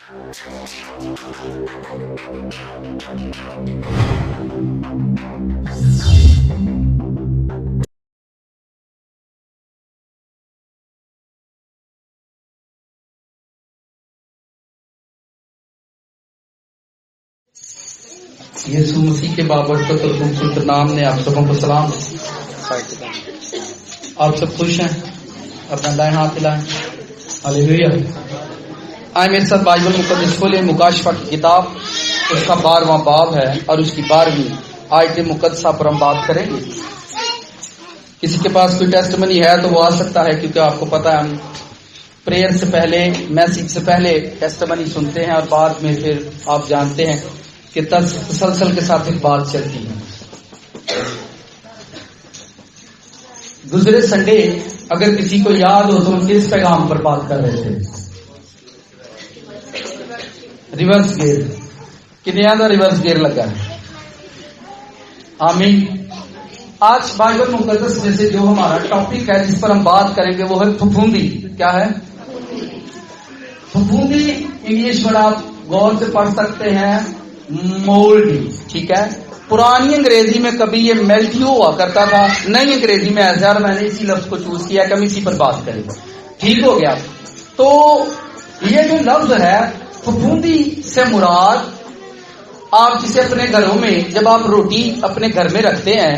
یسوع مسیح کے بابرکت اور خوبصورت نام نے آپ سبوں کو سلام۔ آپ سب خوش ہیں؟ اپنا دائیں ہاتھ ہلائیں۔ ہلیلویا۔ آئے میرے ساتھ بائبل مقدس کھولیں، مکاشفہ کی کتاب، اس کا 12واں باب ہے اور اس کی 12ویں آیت مقدسہ پر ہم بات کریں گے۔ کسی کے پاس کوئی ٹیسٹمنی ہے تو وہ آ سکتا ہے، کیونکہ آپ کو پتہ ہے ہم پریئر سے پہلے، میسیج سے پہلے ٹیسٹمنی سنتے ہیں اور بعد میں پھر آپ جانتے ہیں کہ تسلسل کے ساتھ ایک بات چلتی ہے۔ گزرے سنڈے اگر کسی کو یاد ہو تو ہم کس پیغام پر بات کر رہے تھے؟ Reverse gear. کتنے یاد ریورس گیئر لگا ہے؟ آمین۔ آج بائبل مقدس میں سے جو ہمارا ٹاپک ہے جس پر ہم بات کریں گے وہ ہے پھپھوندی۔ کیا ہے؟ پھپھوندی انگلش میں آپ غور سے پڑھ سکتے ہیں مولڈی، ٹھیک ہے۔ پرانی انگریزی میں کبھی یہ میلٹیو ہوا کرتا تھا، نئی انگریزی میں ایسا، اور میں نے اسی لفظ کو چوز کیا کہ ہم اسی پر بات کریں گے، ٹھیک ہو گیا۔ تو یہ جو لفظ ہے پھپھوندی سے مراد، آپ جسے اپنے گھروں میں جب آپ روٹی اپنے گھر میں رکھتے ہیں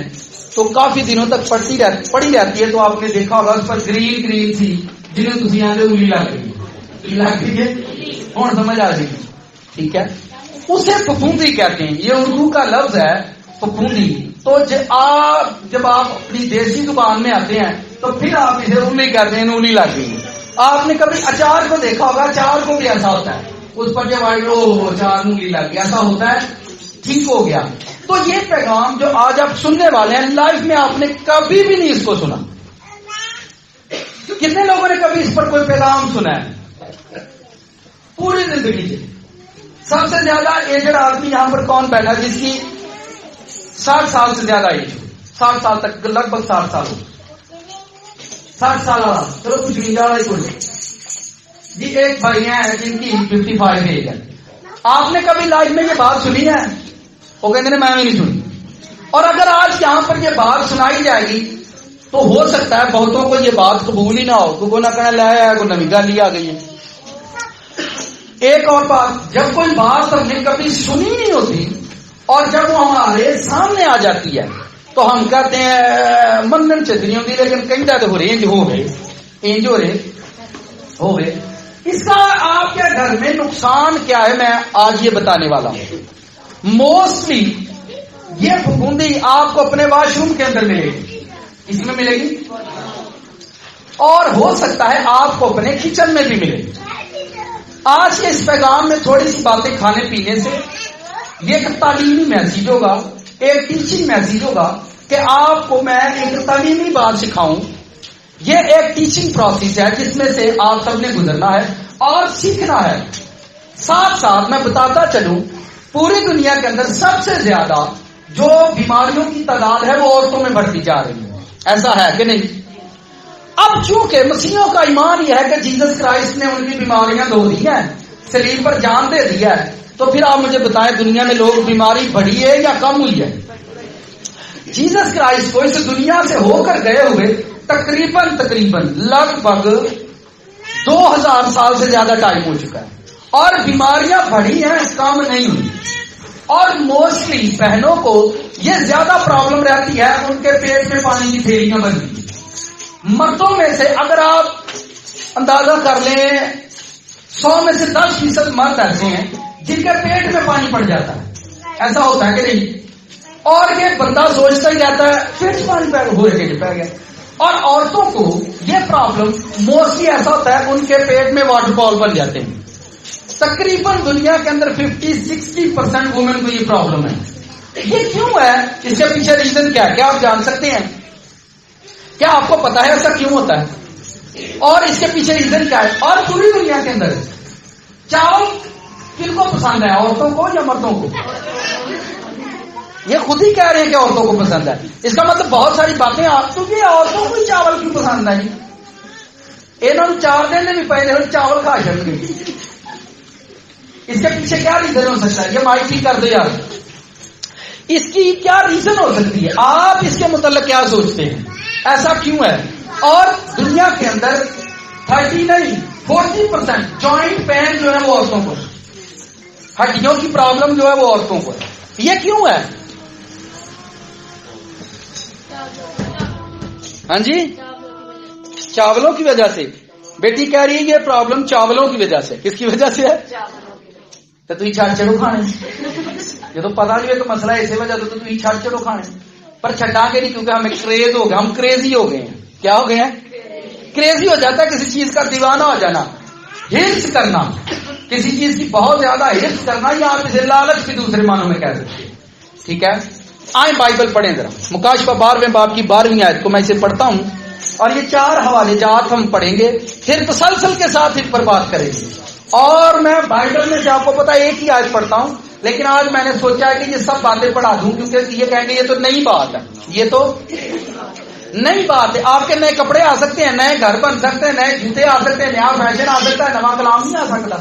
تو کافی دنوں تک پڑی رہتی ہے، تو آپ نے دیکھا ہوگا اس پر گرین گرین سی جنہیں تھی انگلی لگ گئی ہے، اور سمجھ آ جائے گی، ٹھیک ہے۔ اسے پھپھوندی کہتے ہیں، یہ اردو کا لفظ ہے پھپھوندی۔ تو جب آپ اپنی دیسی زبان میں آتے ہیں تو پھر آپ اسے انگلی کہتے ہیں، انگلی لگ گئی۔ آپ نے کبھی اچار کو دیکھا ہوگا، اچار کو بھی ایسا ہوتا ہے، اس پر جب اچار انگلی لگ گیا، ایسا ہوتا ہے، ٹھیک ہو گیا۔ تو یہ پیغام جو آج آپ سننے والے ہیں، لائف میں آپ نے کبھی بھی نہیں اس کو سنا۔ کتنے لوگوں نے کبھی اس پر کوئی پیغام سنا ہے پوری زندگی سے؟ سب سے زیادہ ایجڈ آدمی یہاں پر کون بیٹھا جس کی 60 سال سے زیادہ ایج ہو؟ 60 سال تک، لگ بھگ 60 سال ہو، 60 سال والا، چلو کچھ نہیں زیادہ ہی بولے جی۔ ایک بھائی ہیں جن کی 55 ایج ہے۔ آپ نے کبھی لائف میں یہ بات سنی ہے؟ وہ کہتے ہیں میں بھی نہیں سنی۔ اور اگر آج یہاں پر یہ بات سنائی جائے گی تو ہو سکتا ہے بہتوں کو یہ بات قبول ہی نہ ہو، تو کوئی نہ کہنا لایا ہے، کوئی نوی گل ہی آ گئی ہے۔ ایک اور بات، جب کوئی بات ہم نے کبھی سنی نہیں ہوتی اور جب وہ ہمارے سامنے آ جاتی ہے تو ہم کہتے ہیں منن چتنی ہوتی، لیکن کہیں جاتے ہو رینج ہو گئے، انج ہو رہے ہو گئے۔ اس کا آپ کے گھر میں نقصان کیا ہے میں آج یہ بتانے والا ہوں۔ موسٹلی یہ پھپھوندی آپ کو اپنے واش روم کے اندر ملے گی، اس میں ملے گی، اور ہو سکتا ہے آپ کو اپنے کچن میں بھی ملے گی۔ آج کے اس پیغام میں تھوڑی سی باتیں کھانے پینے سے، یہ ایک تعلیمی میسیج ہوگا، ایک ٹیچنگ میسیج ہوگا کہ آپ کو میں ایک تعلیمی بات سکھاؤں۔ یہ ایک ٹیچنگ پروسیس ہے جس میں سے آپ سب نے گزرنا ہے اور سیکھنا ہے۔ ساتھ ساتھ میں بتاتا چلوں، پوری دنیا کے اندر سب سے زیادہ جو بیماریوں کی تعداد ہے وہ عورتوں میں بڑھتی جا رہی ہے، ایسا ہے کہ نہیں؟ اب چونکہ مسیحوں کا ایمان یہ ہے کہ جیسس کرائسٹ نے ان کی بیماریاں دھو دی ہیں، صلیب پر جان دے دیا ہے، تو پھر آپ مجھے بتائیں دنیا میں لوگ بیماری بڑھی ہے یا کم ہوئی ہے؟ جیسس کرائسٹ کو اس دنیا سے ہو کر گئے ہوئے تقریباً لگ بھگ 2000 سال سے زیادہ ٹائم ہو چکا ہے، اور بیماریاں بڑھی ہیں، کم نہیں ہوئی۔ اور موسٹلی بہنوں کو یہ زیادہ پرابلم رہتی ہے، ان کے پیٹ میں پانی کی پھیلیاں بن گئی۔ مردوں میں سے اگر آپ اندازہ کر لیں 100 میں سے 10% مرد ایسے ہیں جن کے پیٹ میں پانی پڑ جاتا ہے، ایسا ہوتا ہے کہ نہیں؟ اور یہ بندہ سوچتا ہی رہتا ہے پیٹ سے پانی پڑ گیا۔ اور عورتوں کو یہ پرابلم موسٹلی ایسا ہوتا ہے ان کے پیٹ میں واٹر فال بن جاتے ہیں۔ تقریباً دنیا کے اندر 50-60% وومن کو یہ پرابلم ہے۔ یہ کیوں ہے؟ اس کے پیچھے ریزن کیا ہے؟ کیا آپ جان سکتے ہیں؟ کیا آپ کو پتا ہے ایسا کیوں ہوتا ہے اور اس کے پیچھے ریزن کیا ہے؟ اور پوری دنیا کے اندر چاول کن کو پسند ہے، عورتوں کو یا مردوں کو؟ یہ خود ہی کہہ رہے ہیں کہ عورتوں کو پسند ہے، اس کا مطلب بہت ساری باتیں آپ تو کہ عورتوں کو چاول کیوں پسند ہے؟ انہوں نے 4 دن بھی پہلے چاول کھا چڑ گئی، اس کے پیچھے کیا ریزن ہو سکتا ہے؟ یہ مائک ٹھیک کر دو یار، اس کی کیا ریزن ہو سکتی ہے؟ آپ اس کے متعلق کیا سوچتے ہیں؟ ایسا کیوں ہے؟ اور دنیا کے اندر 40% جوائنٹ پین جو ہے وہ عورتوں کو، ہڈیوں کی پرابلم جو ہے وہ عورتوں کو، یہ کیوں ہے؟ ہاں جی، چاولوں کی وجہ سے۔ بیٹی کہہ رہی ہے یہ پرابلم چاولوں کی وجہ سے۔ کس کی وجہ سے ہے؟ تو تھی چھٹ چلو کھانے، یہ تو پتا نہیں ہے تو مسئلہ اسی وجہ تو تھی چھٹ چلو کھانے، پر چھٹا کے نہیں، کیونکہ ہمیں کریز ہو گیا، ہم کریزی ہو گئے ہیں۔ کیا ہو گئے ہیں؟ کریزی ہو جاتا ہے کسی چیز کا دیوانہ ہو جانا، ہرس کرنا، کسی چیز کی بہت زیادہ ہرس کرنا، یا آپ اسے لالچ بھی دوسرے معنوں میں کہہ سکتے ہیں۔ ٹھیک ہے، آئیں بائبل پڑھیں ذرا، مکاشفہ 12ویں باب کی 12ویں آیت کو میں اسے پڑھتا ہوں، اور یہ 4 حوالے جات ہم پڑھیں گے، پھر تسلسل کے ساتھ اس پر بات کریں گے۔ اور میں بائبل میں سے آپ کو پتا ایک ہی آیت پڑھتا ہوں، لیکن آج میں نے سوچا ہے کہ یہ سب باتیں پڑھا دوں، کیونکہ یہ کہیں گے یہ تو نئی بات ہے، یہ تو نئی بات ہے۔ آپ کے نئے کپڑے آ سکتے ہیں، نئے گھر بن سکتے ہیں، نئے جوتے آ سکتے ہیں، نیا فیشن آ سکتا ہے، نواں کلام نہیں آ سکتا؟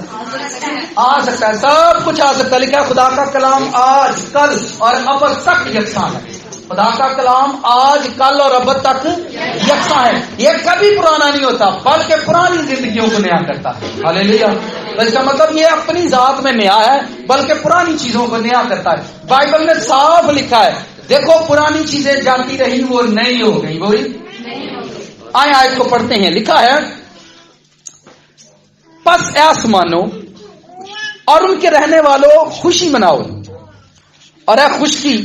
آ سکتا ہے، سب کچھ آ سکتا ہے۔ لکھا ہے خدا کا کلام آج کل اور اب تک یکساں ہے۔ خدا کا کلام آج کل اور اب تک یکساں ہے، یہ کبھی پرانا نہیں ہوتا، بلکہ پرانی زندگیوں کو نیا کرتا ہے۔ ہاللیلویا۔ اس کا مطلب یہ اپنی ذات میں نیا ہے، بلکہ پرانی چیزوں کو نیا کرتا ہے۔ بائبل میں صاف لکھا ہے، دیکھو پرانی چیزیں جاتی رہی وہ نئی ہو گئی، وہی آئے آیت کو پڑھتے ہیں۔ لکھا ہے، پس اے آسمانوں اور ان کے رہنے والوں خوشی مناؤ، اور اے خشکی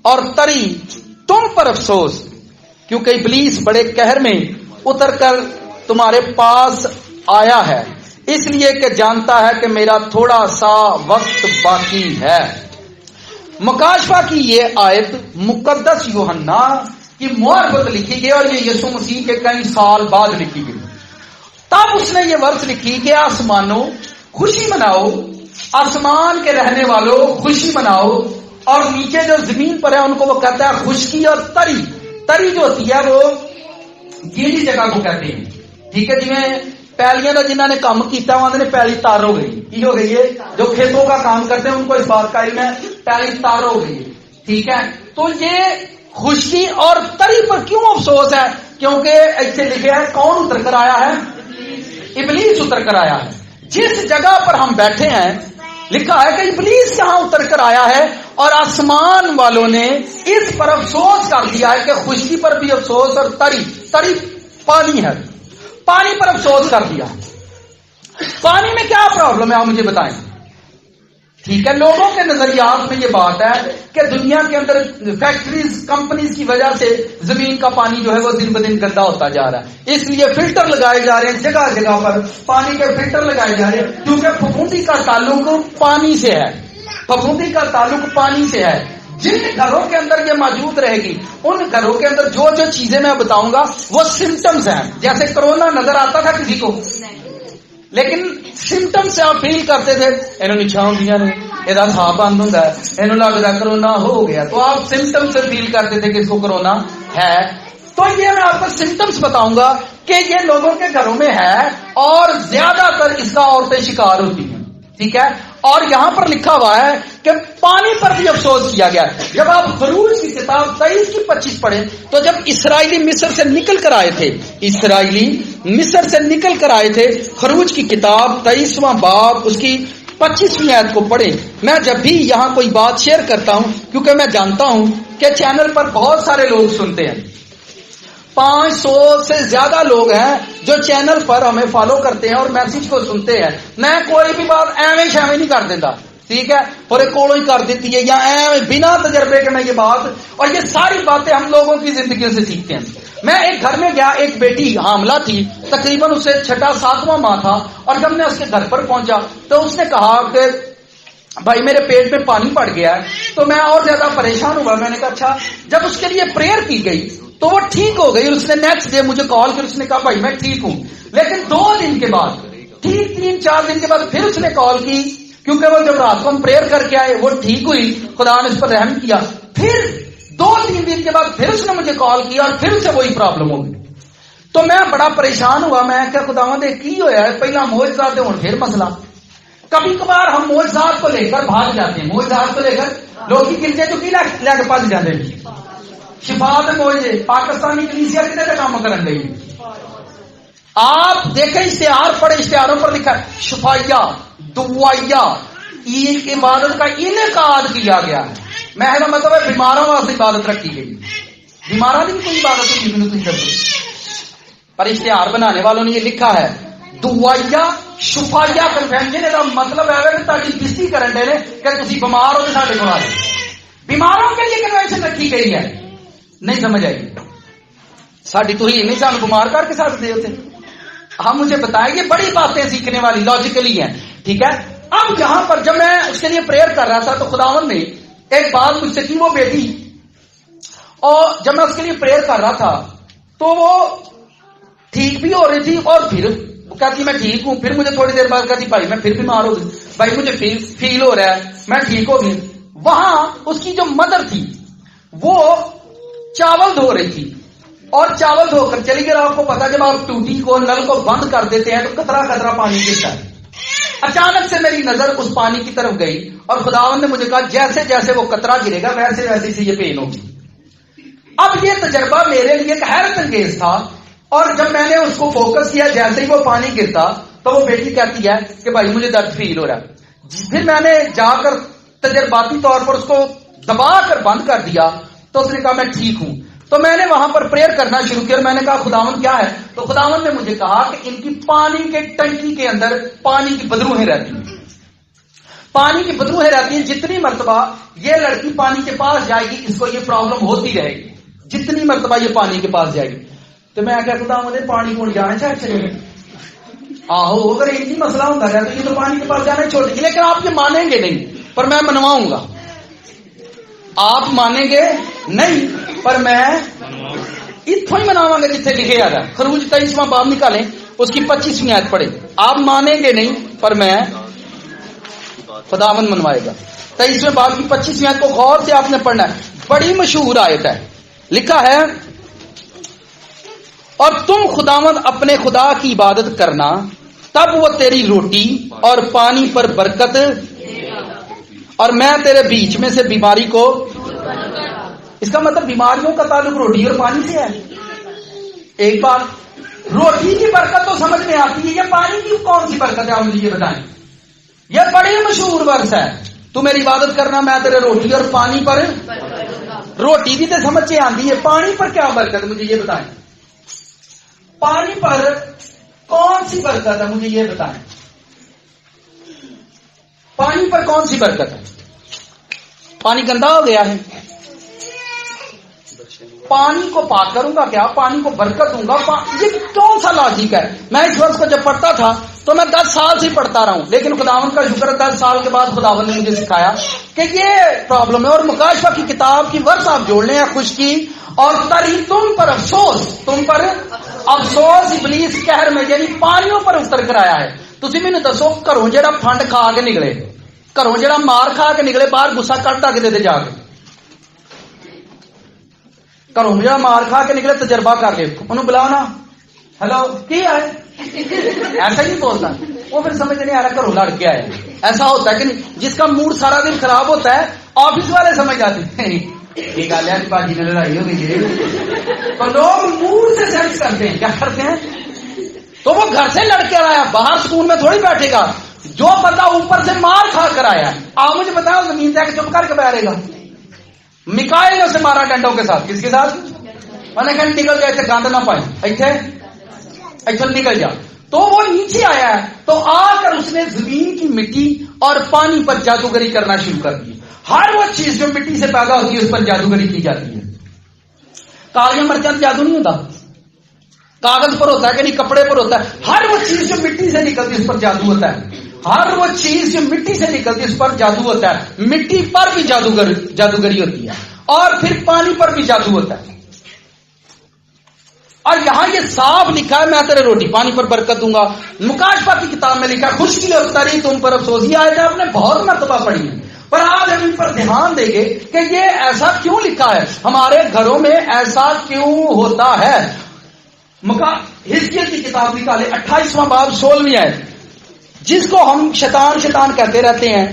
اور تری تم پر افسوس، کیونکہ ابلیس بڑے قہر میں اتر کر تمہارے پاس آیا ہے، اس لیے کہ جانتا ہے کہ میرا تھوڑا سا وقت باقی ہے۔ مکاشفہ کی یہ آیت مقدس یوحنا کی مہر پر لکھی گئی، اور یہ یسوع مسیح کے کئی سال بعد لکھی گئی۔ تب اس نے یہ ورس لکھی کہ آسمانوں خوشی مناؤ، آسمان کے رہنے والوں خوشی مناؤ، اور نیچے جو زمین پر ہے ان کو وہ کہتا ہے خشکی اور تری۔ تری جو ہوتی ہے وہ گیلی جگہ کو کہتے ہیں۔ ٹھیک ہے، جی میں پیلیاں کا جنہوں نے کام کیتا وہاں نے پیلی تار ہو گئی، کی ہو گئی ہے؟ جو کھیتوں کا کام کرتے ہیں ان کو اس بات کا علم ہے، پیلی تار ہو گئی ہے۔ ٹھیک ہے، تو یہ خشکی اور تری پر کیوں افسوس ہے؟ کیونکہ ایسے لکھے ہے کون اتر کر آیا ہے؟ ابلیس اتر کر آیا ہے۔ جس جگہ پر ہم بیٹھے ہیں لکھا ہے کہ ابلیس یہاں اتر کر آیا ہے، اور آسمان والوں نے اس پر افسوس کر دیا ہے کہ خشکی پر بھی افسوس، اور تری پانی ہے، پانی پر افسوس کر دیا۔ پانی میں کیا پرابلم ہے آپ مجھے بتائیں۔ ٹھیک ہے، لوگوں کے نظریات میں یہ بات ہے کہ دنیا کے اندر فیکٹریز کمپنیز کی وجہ سے زمین کا پانی جو ہے وہ دن بدن گندا ہوتا جا رہا ہے، اس لیے فلٹر لگائے جا رہے ہیں، جگہ جگہ پر پانی کے فلٹر لگائے جا رہے ہیں، کیونکہ پھپھوندی کا تعلق پانی سے ہے، پھپھوندی کا تعلق پانی سے ہے۔ جن گھروں کے اندر یہ موجود رہے گی ان گھروں کے اندر جو جو چیزیں میں بتاؤں گا وہ سمٹمز ہیں۔ جیسے کرونا نظر آتا تھا کسی کو، لیکن سمٹم سے آپ فیل کرتے تھے انہوں نے چھاؤں دیا نے یہ سا بند ہوتا ہے، انہوں لگتا ہے کرونا ہو گیا، تو آپ سمٹم سے فیل کرتے تھے کہ اس کو کرونا ہے۔ تو یہ میں آپ کو سمٹمز بتاؤں گا کہ یہ لوگوں کے گھروں میں ہے، اور زیادہ تر اس کا عورتیں شکار ہوتی ہیں۔ ٹھیک ہے، اور یہاں پر لکھا ہوا ہے کہ پانی پر بھی افسوس کیا گیا۔ جب آپ خروج کی کتاب 23 کی 25 پڑھیں تو جب اسرائیلی مصر سے نکل کر آئے تھے، اسرائیلی مصر سے نکل کر آئے تھے، خروج کی کتاب 23واں باب اس کی 25ویں آیت کو پڑھیں۔ میں جب بھی یہاں کوئی بات شیئر کرتا ہوں، کیونکہ میں جانتا ہوں کہ چینل پر بہت سارے لوگ سنتے ہیں، 500 سے زیادہ لوگ ہیں جو چینل پر ہمیں فالو کرتے ہیں اور میسج کو سنتے ہیں۔ میں کوئی بھی بات ایویں شیویں نہیں کر دیتا، ٹھیک ہے، اور ایک کوڑوں ہی کر دیتی ہے، یا ایویں بنا تجربے کے میں یہ بات، اور یہ ساری باتیں ہم لوگوں کی زندگیوں سے سیکھتے ہیں۔ میں ایک گھر میں گیا، ایک بیٹی حاملہ تھی، تقریباً اسے 6واں 7واں ماہ تھا، اور جب میں اس کے گھر پر پہنچا تو اس نے کہا کہ بھائی میرے پیٹ میں پانی پڑ گیا ہے، تو میں اور زیادہ پریشان ہوا۔ میں نے کہا اچھا، جب اس کے لیے پریئر کی گئی تو وہ ٹھیک ہو گئی، اور اس نے نیکسٹ ڈے مجھے کال کر اس نے کہا بھائی میں ٹھیک ہوں، لیکن 2 دن کے بعد، ٹھیک 3-4 دن کے بعد پھر اس نے کال کی، کیونکہ وہ جب رات کو ہم پریئر کر کے آئے وہ ٹھیک ہوئی، خدا نے اس پر رحم کیا، پھر 2-3 دن کے بعد پھر اس نے مجھے کال کیا اور پھر اسے وہی پرابلم ہو گئی۔ تو میں بڑا پریشان ہوا، میں کہ خداوند کی ہویا ہے، پہلا معجزہ تے ہن پھر مسئلہ۔ کبھی کبھار ہم معجزات کو لے کر بھاگ جاتے ہیں، معجزات کو لے کر لوگ گرجے تو کی لے کے پاس جاتے ہیں، شفاعت معجزے پاکستانی کلیسیا کتنے کا کام کرن گئی. آپ دیکھیں اشتہار پڑے، اشتہاروں پر لکھا ہے شفائیہ دعائیہ عبادت کا انعقاد کیا گیا ہے. میں مطلب ہے بیماروں واسطے عبادت رکھی گئی، بیماروں کی کوئی عبادت نہیں کرتی، پر اشتہار بنانے والوں نے یہ لکھا ہے دعائیہ شفائیہ کنوینشن. کا مطلب ہے کہ تاکہ کسی کرن دے کہ تسی بیمار ہو تو ساڈے کو آ جائے. بیماروں کے لیے کنوینشن رکھی گئی ہے. نہیں سمجھ آئی؟ ساری تو ہی نہیں سانو بیمار کر کے سکتے ہوتے. ہم مجھے بتائیں یہ بڑی باتیں سیکھنے والی لاجیکلی ہیں. ٹھیک ہے. اب یہاں پر جب میں اس کے لیے پریئر کر رہا تھا تو خداوند نے ایک بات مجھ سے کی، وہ بیٹی، اور جب میں اس کے لیے پریئر کر رہا تھا تو وہ ٹھیک بھی ہو رہی تھی، اور پھر وہ کہتی میں ٹھیک ہوں، پھر مجھے تھوڑی دیر بعد کہتی بھائی میں پھر بیمار ہو گئی، بھائی مجھے فیل ہو رہا ہے میں ٹھیک ہو گئی. وہاں اس کی جو مدر تھی وہ چاول دھو رہی تھی، اور چاول دھو کر چلی گئی. آپ کو پتا جب آپ ٹوٹی کو نل کو بند کر دیتے ہیں تو قطرہ قطرہ پانی گرتا ہے. اچانک سے میری نظر اس پانی کی طرف گئی اور خداوند نے مجھے کہا جیسے جیسے وہ قطرہ گرے گا ویسے ویسے سے یہ پین ہوگی. اب یہ تجربہ میرے لیے ایک حیرت انگیز تھا، اور جب میں نے اس کو فوکس کیا جیسے ہی وہ پانی گرتا تو وہ بیٹی کہتی ہے کہ بھائی مجھے درد فیل ہو رہا ہے. پھر میں نے جا کر تجرباتی طور پر اس کو دبا کر بند کر دیا تو اس نے کہا میں ٹھیک ہوں. تو میں نے وہاں پر پریئر کرنا شروع کیا اور میں نے کہا خداوند کیا ہے؟ تو خداوند نے مجھے کہا کہ ان کی پانی کے ٹنکی کے اندر پانی کی بدروہیں رہتی ہیں، پانی کی بدروہیں رہتی ہیں. جتنی مرتبہ یہ لڑکی پانی کے پاس جائے گی اس کو یہ پرابلم ہوتی رہے گی، جتنی مرتبہ یہ پانی کے پاس جائے گی. تو میں کہا خداوند پانی کون جانا چاہے چلے آہو اگر ایک ہی مسئلہ ہوتا ہے تو یہ تو پانی کے پاس جانا ہی چھوڑ دیں گے. لیکن آپ یہ مانیں گے نہیں، پر میں منواؤں گا. آپ مانیں گے نہیں پر میں اتوں ہی مناواں گا جتنے لکھے آ رہا ہے. خروج 23واں باب نکالیں، اس کی 25ویں آیت پڑھیں. آپ مانیں گے نہیں پر میں خداوند منوائے گا. 23ویں باب کی 25ویں آیت کو غور سے آپ نے پڑھنا ہے، بڑی مشہور آیت ہے. لکھا ہے اور تم خداوند اپنے خدا کی عبادت کرنا تب وہ تیری روٹی اور پانی پر برکت، اور میں تیرے بیچ میں سے بیماری کو. اس کا مطلب بیماریوں کا تعلق روٹی اور پانی سے ہے. ایک بات روٹی کی برکت تو سمجھ میں آتی ہے، یہ پانی کی کون سی برکت ہے آپ مجھے یہ بتائیں. یہ بڑی مشہور ورس ہے، تو میری عبادت کرنا میں تیرے روٹی اور پانی پر. روٹی بھی تو سمجھ سے آتی ہے، پانی پر کیا برکت مجھے یہ بتائیں. پانی پر کون سی برکت ہے مجھے یہ بتائیں. پانی پر کون سی برکت ہے؟ پانی گندا ہو گیا ہے، پانی کو پاک کروں گا کیا؟ پانی کو برکت دوں گا؟ یہ کون سا لاجک ہے؟ میں اس ورس کو جب پڑھتا تھا تو میں 10 سال سے پڑھتا رہا ہوں، لیکن خداوند کا شکر ہے 10 سال کے بعد خداوند نے مجھے سکھایا کہ یہ پرابلم ہے. اور مکاشفہ کی کتاب کی ورس آپ جوڑ لیں، خشکی اور تری تم پر افسوس، تم پر افسوس ابلیس قہر میں یعنی پانیوں پر اتر کر آیا ہے. تسی مینوں دسو گھروں جڑا پھنڈ کھا کے نکلے، گھروں جڑا مار کھا کے نکلے باہر غصہ کرتا کہ دے جا کے گھروں جڑا مار کھا کے نکلے تجربہ کر لے انہوں بلاؤ نا ہلو کی ہے ایسا ہی بولتا وہ پھر سمجھ نہیں آ رہا گھروں لڑ کے آئے. ایسا ہوتا ہے کہ نہیں جس کا موڈ سارا دن خراب ہوتا ہے آفس والے سمجھ جاتے ہیں یہ گل ہے باجی نے لڑائی ہو گئی ہے، تو لوگ موڈ سے سینس کرتے ہیں. کیا کرتے ہیں؟ تو وہ گھر سے لڑ کے آیا باہر سکون میں تھوڑی بیٹھے گا. جو بندہ اوپر سے مار کھا کر آیا آپ مجھے بتاؤ زمین جا کے چپ کر کے بیٹھے گا. میکائیل نے اسے مارا ڈنڈوں کے ساتھ. کس کے ساتھ؟ میں نے کہا نکل جائے گند نہ پائے ایتھے نکل جا. تو وہ نیچے آیا ہے تو آ کر اس نے زمین کی مٹی اور پانی پر جادوگری کرنا شروع کر دی. ہر وہ چیز جو مٹی سے پیدا ہوتی ہے اس پر جادوگری کی جاتی ہے. کاغذ مرچاں جادو نہیں ہوتا، کاغذ پر ہوتا ہے کہ نہیں کپڑے پر ہوتا ہے. ہر وہ چیز جو مٹی سے نکلتی ہے اس پر جادو ہوتا ہے. ہر وہ چیز جو مٹی سے نکلتی ہے اس پر جادو ہوتا ہے. مٹی پر بھی جادوگری ہوتی ہے اور پھر پانی پر بھی جادو ہوتا ہے. اور یہاں یہ صاف لکھا ہے میں تیرے روٹی پانی پر برکت دوں گا. مکاشفہ کی کتاب میں لکھا ہے خشکی اور تری تم پر افسوس. یہ آیت آپ نے بہت مرتبہ پڑھی ہے پر آج ہم ان پر دھیان دیں گے کہ یہ ایسا کیوں لکھا ہے، ہمارے گھروں میں ایسا کیوں ہوتا ہے. حزقیل کی کتاب نکالے 28واں باب 16ویں آیت. جس کو ہم شیطان شیطان کہتے رہتے ہیں،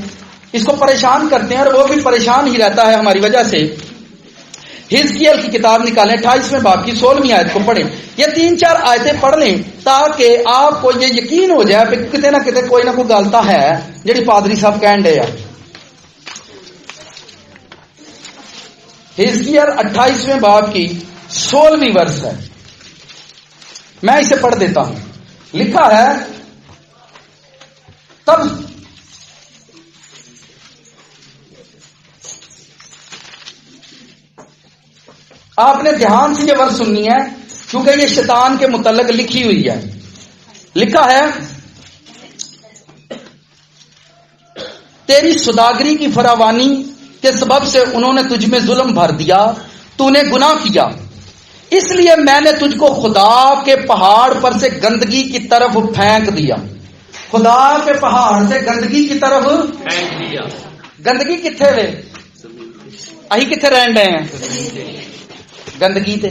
اس کو پریشان کرتے ہیں اور وہ بھی پریشان ہی رہتا ہے ہماری وجہ سے. حزقیل کی کتاب نکالیں 28ویں باب کی 16ویں آیت کو پڑھیں. یہ 3-4 آیتیں پڑھ لیں تاکہ آپ کو یہ یقین ہو جائے کہ کتے نہ کتے کوئی نہ کوئی غلطہ ہے جڑی پادری صاحب کہن ڈے ہیں. حزقیل 28ویں باب کی 16ویں ورس ہے، میں اسے پڑھ دیتا ہوں. لکھا ہے تب آپ نے دھیان سے یہ ورس سننی ہے کیونکہ یہ شیطان کے متعلق لکھی ہوئی ہے. لکھا ہے تیری سوداگری کی فراوانی کے سبب سے انہوں نے تجھ میں ظلم بھر دیا، تو نے گناہ کیا، اس لیے میں نے تجھ کو خدا کے پہاڑ پر سے گندگی کی طرف پھینک دیا. خدا کے پہاڑ سے گندگی کی طرف پھینک دیا. گندگی کتنے وے اہی کتنے رہن رہے ہیں؟ گندگی تے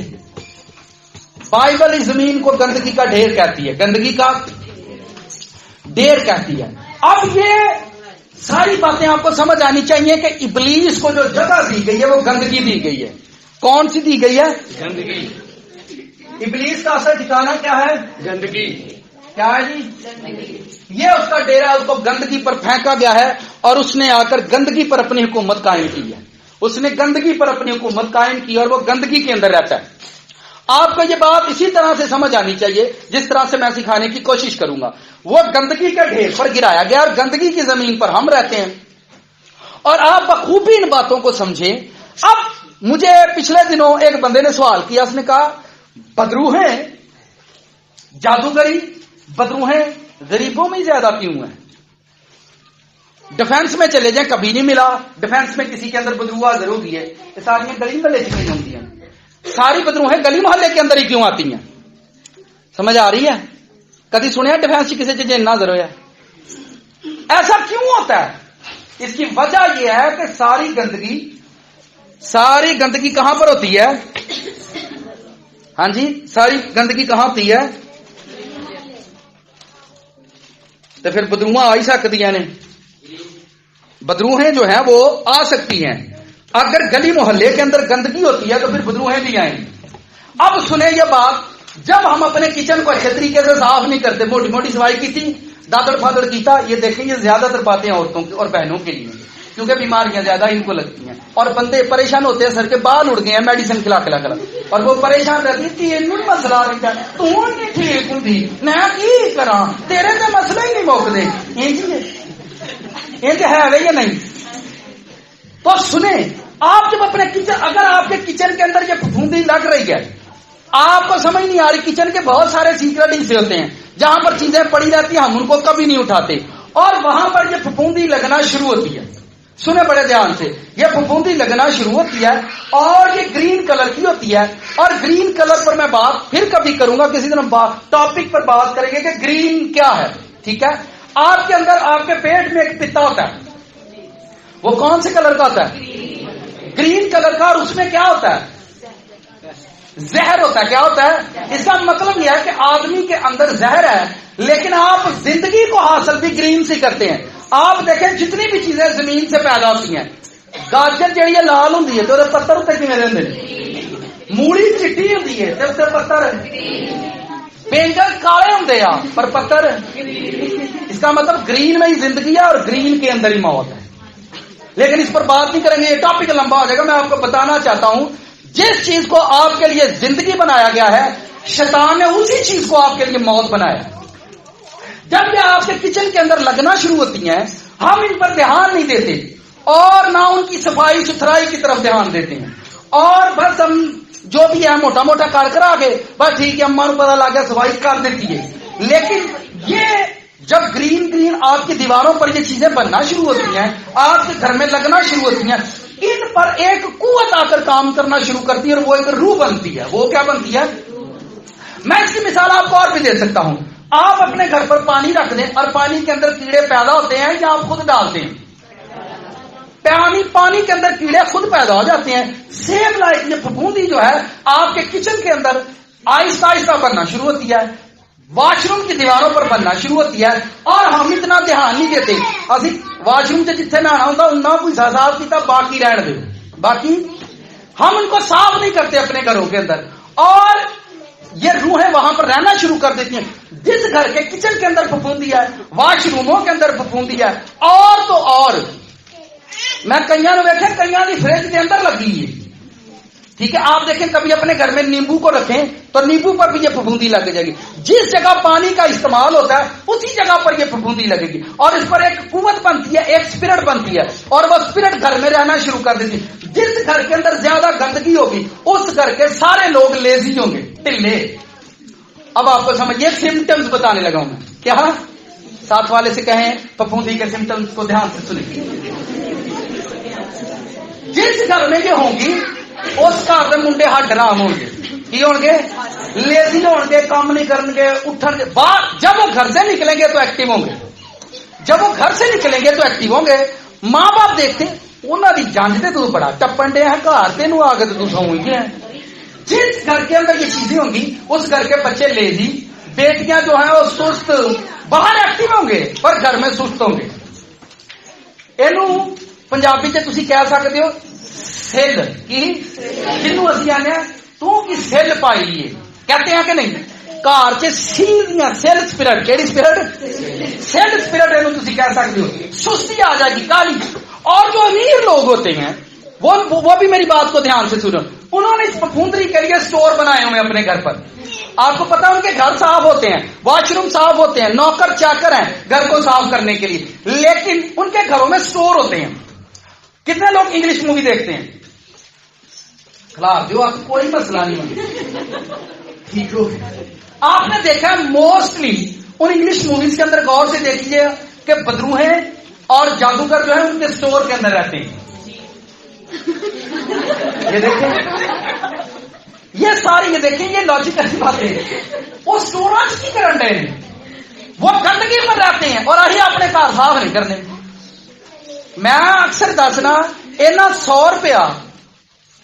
بائبل اس زمین کو گندگی کا ڈھیر کہتی ہے، گندگی کا ڈھیر کہتی ہے. اب یہ ساری باتیں آپ کو سمجھ آنی چاہیے کہ ابلیس کو جو جگہ دی گئی ہے وہ گندگی دی گئی ہے. کون سی دی گئی ہے؟ گندگی. ابلیس کا اصل ٹھکانہ کیا ہے؟ گندگی. کیا ہے جی؟ یہ اس کا ڈیرا، اس کو گندگی پر پھینکا گیا ہے اور اس نے آ کر گندگی پر اپنی حکومت قائم کی ہے. اس نے گندگی پر اپنی حکومت قائم کی اور وہ گندگی کے اندر رہتا ہے. آپ کو یہ بات اسی طرح سے سمجھ آنی چاہیے جس طرح سے میں سکھانے کی کوشش کروں گا. وہ گندگی کے ڈھیر پر گرایا گیا اور گندگی کی زمین پر ہم رہتے ہیں اور آپ بخوبی ان باتوں کو سمجھیں. اب مجھے پچھلے دنوں ایک بندے نے سوال کیا، اس نے کہا بدروہیں جادوگری، بدروہیں غریبوں میں زیادہ کیوں ہیں؟ ڈیفینس میں چلے جائیں کبھی نہیں ملا. ڈیفینس میں کسی کے اندر بدرو حاضر ہوگی ہے، یہ ساری گلی محلے کی نہیں ہوتی ہیں. ساری بدروہیں گلی محلے کے اندر ہی کیوں آتی ہیں؟ سمجھ آ رہی ہے؟ کدی سنیا ڈیفینس کی کسی چیز نظر ہوا؟ ایسا کیوں ہوتا ہے؟ اس کی وجہ یہ ہے کہ ساری گندگی کہاں پر ہوتی ہے؟ ہاں جی، ساری گندگی کہاں ہوتی ہے؟ تو پھر بدروہاں آ ہی سکتی ہیں. بدروہیں جو ہیں وہ آ سکتی ہیں. اگر گلی محلے کے اندر گندگی ہوتی ہے تو پھر بدروہیں بھی آئیں گی. اب سنیں یہ بات، جب ہم اپنے کچن کو اچھے طریقے سے صاف نہیں کرتے، موٹی موٹی صفائی کی تھی، دادڑ پھادڑ کیتا، یہ دیکھیں یہ زیادہ تر باتیں عورتوں کی اور بہنوں کے لیے کیونکہ بیماریاں زیادہ ان کو لگتی ہیں اور بندے پریشان ہوتے ہیں، سر کے بال اڑ گئے ہیں میڈیسن کھلا اور وہ پریشان رہتی تھی مسئلہ تو نہیں ٹھیک ہوں میں کی کرا تیرے تو مسئلے ہی نہیں موقع ہے یا نہیں. تو سنیں، آپ جب اپنے کچن، اگر آپ کے کچن کے اندر یہ پھپھوندی لگ رہی ہے، آپ کو سمجھ نہیں آ رہی، کچن کے بہت سارے سیکرٹ حصے ہوتے ہیں جہاں پر چیزیں پڑی رہتی ہیں، ہم ان کو کبھی نہیں اٹھاتے اور وہاں پر یہ پھپھوندی لگنا شروع ہوتی ہے. سنیں بڑے دھیان سے، یہ پھپھوندی لگنا شروع ہوتی ہے اور یہ گرین کلر کی ہوتی ہے. اور گرین کلر پر میں بات پھر کبھی کروں گا، کسی دن ٹاپک پر بات کریں گے کہ گرین کیا ہے. ٹھیک ہے؟ آپ کے اندر، آپ کے پیٹ میں ایک پتا ہوتا ہے، وہ کون سے کلر کا ہوتا ہے؟ گرین کلر کا. اور اس میں کیا ہوتا ہے؟ زہر ہوتا ہے. کیا ہوتا ہے؟ اس کا مطلب یہ ہے کہ آدمی کے اندر زہر ہے، لیکن آپ زندگی کو حاصل بھی گرین سے کرتے ہیں. آپ دیکھیں جتنی بھی چیزیں زمین سے پیدا ہوتی ہیں، گاجر جہی لال ہوتی ہے تو پتھر ہوتے کی میرے اندر، موڑی چٹی ہوتی ہے تو اسے پتھر، بینگن کالے ہوتے ہیں پر پتھر. اس کا مطلب گرین میں ہی زندگی ہے اور گرین کے اندر ہی موت ہے. لیکن اس پر بات نہیں کریں گے، یہ ٹاپک لمبا ہو جائے گا. میں آپ کو بتانا چاہتا ہوں جس چیز کو آپ کے لیے زندگی بنایا گیا ہے، شیطان نے اسی چیز کو آپ کے لیے موت بنایا. جب یہ آپ کے کچن کے اندر لگنا شروع ہوتی ہیں، ہم ان پر دھیان نہیں دیتے اور نہ ان کی صفائی ستھرائی کی طرف دھیان دیتے ہیں اور بس ہم جو بھی ہے موٹا موٹا کر کر آگے بس ٹھیک ہے، اما پتا لگ گیا صفائی کر دیتی ہے. لیکن یہ جب گرین آپ کی دیواروں پر یہ چیزیں بننا شروع ہوتی ہیں، آپ کے گھر میں لگنا شروع ہوتی ہیں، ان پر ایک قوت آ کر کام کرنا شروع کرتی ہے اور وہ ایک روح بنتی ہے. وہ کیا بنتی ہے؟ میں اس کی مثال آپ کو اور بھی دے سکتا ہوں. آپ اپنے گھر پر پانی رکھ دیں اور پانی کے اندر کیڑے پیدا ہوتے ہیں یا آپ خود ڈالتے ہیں؟ پانی کے اندر کیڑے خود پیدا ہو جاتے ہیں. سیم لائک یہ پھپھوندی جو ہے آپ کے کچن کے اندر آہستہ آہستہ بننا شروع ہوتی ہے. वाशरूम की दीवारों पर बनना शुरू होती है और हम इतना ध्यान नहीं देते। अभी वाशरूम से जिथे नहाना होता उन्ना कोई साफ किया बाकी रहने दो, बाकी हम उनको साफ नहीं करते अपने घरों के अंदर, और ये रूहें वहां पर रहना शुरू कर देती हैं। जिस घर के किचन के अंदर फफूंदी है, वाशरूमों के अंदर फफूंदी है, और तो और मैं कईयां ने देखे कईयां की फ्रिज के अंदर लगी है, ठीक है। आप देखें कभी अपने घर में नींबू को रखें तो नींबू पर भी ये फफूंदी लग जाएगी। जिस जगह पानी का इस्तेमाल होता है उसी जगह पर ये फफूंदी लगेगी, और इस पर एक कुव्वत बनती है, एक स्पिरिट बनती है, और वो स्पिरिट घर में रहना शुरू कर देती है। जिस घर के अंदर ज्यादा गंदगी होगी उस घर के सारे लोग लेजी होंगे, ढिल्ले। अब आपको समझिए सिम्टम्स बताने लगा हूं मैं, क्या साथ वाले से कहें फफूंदी के सिम्टम्स को ध्यान से सुनिए। जिस घर में ये होंगी उस घर में मुंडे हट आराम होंगे, की होंगे, लेजी होंगे, काम नहीं करेंगे, उठन बाहर। जब वो घर से निकलेंगे तो एक्टिव होंगे, जब वो घर से निकलेंगे तो एक्टिव होंगे। मां बाप देखते उन्होंने जानते तू बड़ा टप्पन डे है घर तेन आगे तो तू सौ है। जिस घर के अंदर ये चीजें होंगी उस घर के बच्चे लेजी, बेटियां जो है वो सुस्त, बाहर एक्टिव होंगे पर घर में सुस्त होंगे। इनू पंजाबी च तुसी कह सकते हो सिल, की जिन्हों असी आने तू की सिल पाई है, कहते हैं कि नहीं। घर च सील सिल स्पिरिट, केड़ी स्पिरिट, सिल स्पिरिट इनू तुसी कह सकते हो। सुस्ती आ जाएगी, काली। और जो अमीर लोग होते हैं वो भी मेरी बात को ध्यान से सुनो, उन्होंने इस फफूंदरी के लिए स्टोर बनाए हुए अपने घर पर। आपको पता है उनके घर साफ होते हैं, वॉशरूम साफ होते हैं, नौकर चाकर हैं घर को साफ करने के लिए, लेकिन उनके घरों में स्टोर होते हैं। कितने लोग इंग्लिश मूवी देखते हैं? खिलाफ जो आपको कोई मसला नहीं, ठीक हो। आपने देखा है मोस्टली उन इंग्लिश मूवीज के अंदर गौर से देखिए कि बदरूहे और जादूगर जो है उनके स्टोर के अंदर रहते हैं। ये देखें, ये सारी, ये देखें, ये लॉजिकल बातें। वो स्टोरेज की करंट है, वो गंदगी पर रहते हैं और अही अपने घर साफ नहीं करने। मैं अक्सर दसना इन्ना 100 रुपया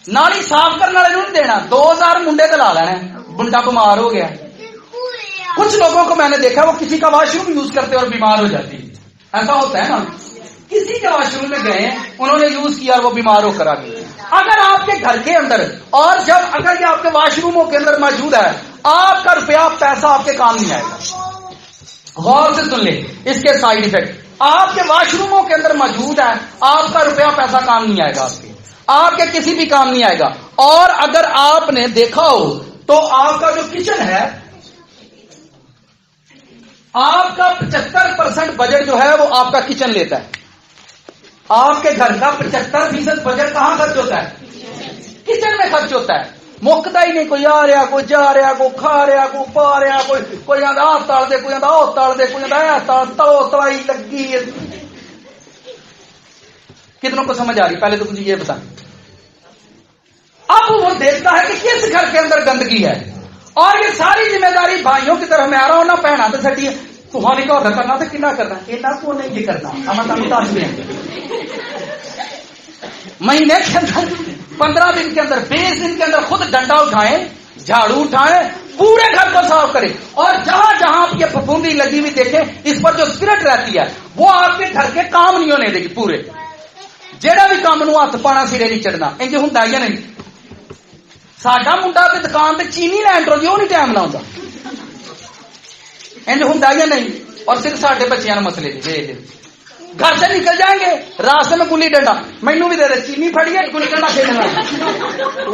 नाली साफ करने वाले नहीं देना, 2000 मुंडे तो ला लेना। मुंडा बीमार हो गया, कुछ लोगों को मैंने देखा वो किसी का वॉशरूम यूज करते और बीमार हो जाती, ऐसा होता है ना। किसी के वॉशरूम में गए, उन्होंने यूज किया और वो बीमार होकर आ गए। अगर आपके घर के अंदर और जब अगर ये आपके वॉशरूमों के अंदर मौजूद है, आपका रुपया पैसा आपके काम नहीं आएगा। गौर से सुन ले इसके साइड इफेक्ट। आपके वॉशरूमों के अंदर मौजूद है, आपका रुपया पैसा काम नहीं आएगा, आपके किसी भी काम नहीं आएगा। और अगर आपने देखा हो तो आपका जो किचन है, आपका 75% बजट जो है वो आपका किचन लेता है। आपके घर का 75% बजट कहां खर्च होता है? किचन में खर्च होता है। मुकता ही नहीं, कोई आ रहा, कोई जा रहा, कोई खा रहा, कोई पा रहा, कोई आंदा आ तल दे, कोई आंदा ओ तल दे, कोई आंदा तलो तवाई लगी है। कितनों को समझ आ रही? पहले तो मुझे ये बता। अब वो देखता है कि किस घर के अंदर गंदगी है, और ये सारी जिम्मेदारी भाइयों की तरफ मैं आ रहा हूं ना, पहना तो सटी है तुम्हारी का ऑर्डर करना तो कितना करना, इतना को नहीं ये करना। महीने के अंदर 15 दिन के अंदर 20 दिन के अंदर खुद डंडा उठाएं, झाड़ू उठाएं, पूरे घर को साफ करें, और जहां जहां आप ये फफूंदी लगी हुई देखें, इस पर जो स्पिरिट रहती है वो आपके घर के काम नहीं होने देगी। पूरे जेड़ा भी काम नूं हथ पाना सिरे नहीं चढ़ना, इंज हुंदा ही नहीं। साडा मुंडा ते दुकान ते चीनी लैन टुर जाओ, नहीं टाइम लाउंदा, इंज हुंदा ही नहीं। और सिर्फ साडे बच्चियां नूं मसले जी घर से निकल जाएंगे, रास्ते में गुल्ली डंडा मैनू भी दे दे, चीनी फड़ी है गुल्ली डंडा खेलना,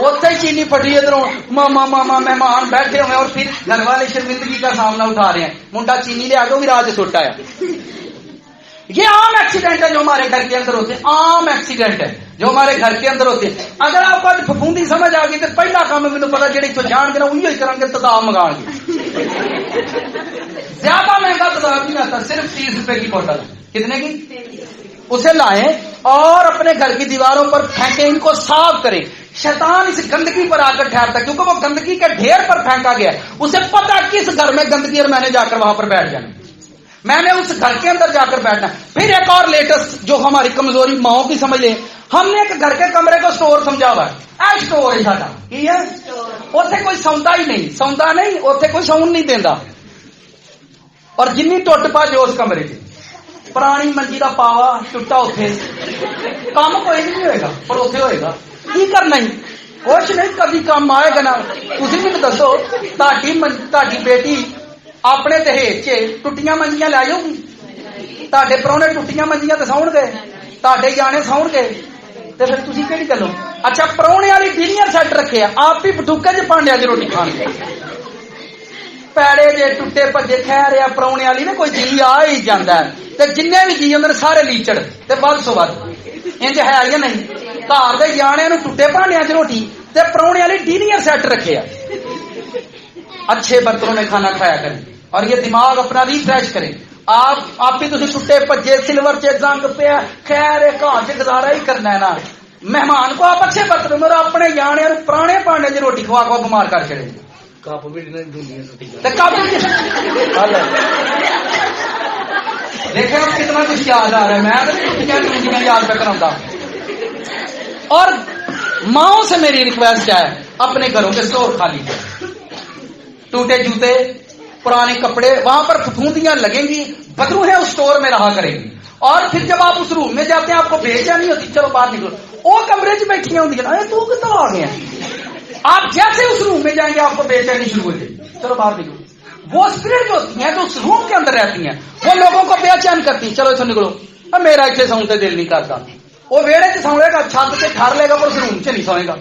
उत्थे ही चीनी फड़ी, इधरों मामा मामा मेहमान बैठे हुए और फिर घर वाले शर्मिंदगी का सामना उठा रहे हैं। मुंडा चीनी ले आगे भी राज सुट आया। ये आम एक्सीडेंट है जो हमारे घर के अंदर होते हैं, आम एक्सीडेंट है जो हमारे घर के अंदर होते हैं। अगर आपको आज फफूंदी समझ आ गई तो पहला काम मैंने पता जेडी तो जान के ना उही करेंगे, तदाब मंगाएंगे। ज्यादा महंगा तदाब नहीं आता, सिर्फ 30 रुपए की बोतल। कितने की? उसे लाएं और अपने घर की दीवारों पर फेंके, इनको साफ करें। शैतान इस गंदगी पर आकर ठहरता, क्योंकि वो गंदगी के ढेर पर फेंका गया। उसे पता किस घर में गंदगी, और मैंने जाकर वहां पर बैठ जाना, मैंने उस घर के अंदर जाकर बैठना। फिर एक और लेटेस्ट जो हमारी कमजोरी माओ की समझ ले, हमने एक घर के कमरे को स्टोर समझा हुआ है। स्टोर है साडा, की है? उथे कोई सौंदा ही नहीं, सौंदा नहीं, उथे कोई सौन नहीं देता। اور جنی ٹوٹ پا جو اس کمرے چ پرانی منجی کا پاوا ٹوٹا اتے کام کوئی نہیں ہوئے گا پر اتنے ہوئے گا کی کرنا ہی کچھ نہیں کبھی کام آئے گا نا تھی بھی دسو تاری بیٹی اپنے دہیج ٹوٹیاں منجیاں لے جاؤ گی تے پرونے ٹوٹیاں منجیاں تو ساؤن گے تے جانے ساؤن گے تو پھر تھی کہڑی گلو اچھا پرونے والی ڈینر سیٹ رکھے آپ بھی بٹوکے چ پانڈیا چ روٹی کھان گے پیڑے جے ٹوٹے بجے خیر آ پرونے والی نا کوئی جی آ ہی جانا ہے جن بھی جی ہوں سارے لیچڑ ود سو ود انج ہے یا نہیں گھر کے جانے ٹوٹے بھانڈیا چ روٹی تے پرونے والی ڈینر سیٹ رکھے اچھے برتنوں میں کھانا کھایا کریں اور یہ دماغ اپنا ریفریش کریں آپ بھی تھی ٹوٹے بجے سلور چ زنگ پیا خیر گھر چ گزارا ہی کرنا ہے نا مہمان کو آپ اچھے برتنوں میں اپنے جانے پرانے بھانڈے چ روٹی کھوا کھوا بیمار کر چڑے دیکھیں اب کتنا کچھ یاد آ رہا ہے میں یاد پہ کراؤں اور ماؤں سے میری ریکویسٹ ہے اپنے گھروں کے اسٹور خالی ٹوٹے جوتے پرانے کپڑے وہاں پر پھپھوندیاں لگیں گی بدرو ہے اس اسٹور میں رہا کریں گی اور پھر جب آپ اس روم میں جاتے ہیں آپ کو بھیجا نہیں ہوتی چلو باہر نکلو وہ کمرے چ بیٹھی ہوتی ہے تو کتنا آ گیا آپ جیسے اس روم میں جائیں گے آپ کو بے چینی شروع ہو جائے چلو باہر نکلو وہ اسپرٹ جو ہوتی ہیں جو اس روم کے اندر رہتی ہیں وہ لوگوں کو بے چین کرتی ہیں چلو اسے نکلو اب میرا اتنے سونے سے دل نہیں کرتا وہ ویڑے سے سونے گا چھت سے ٹھار لے گا پر اس روم سے نہیں سوئے گا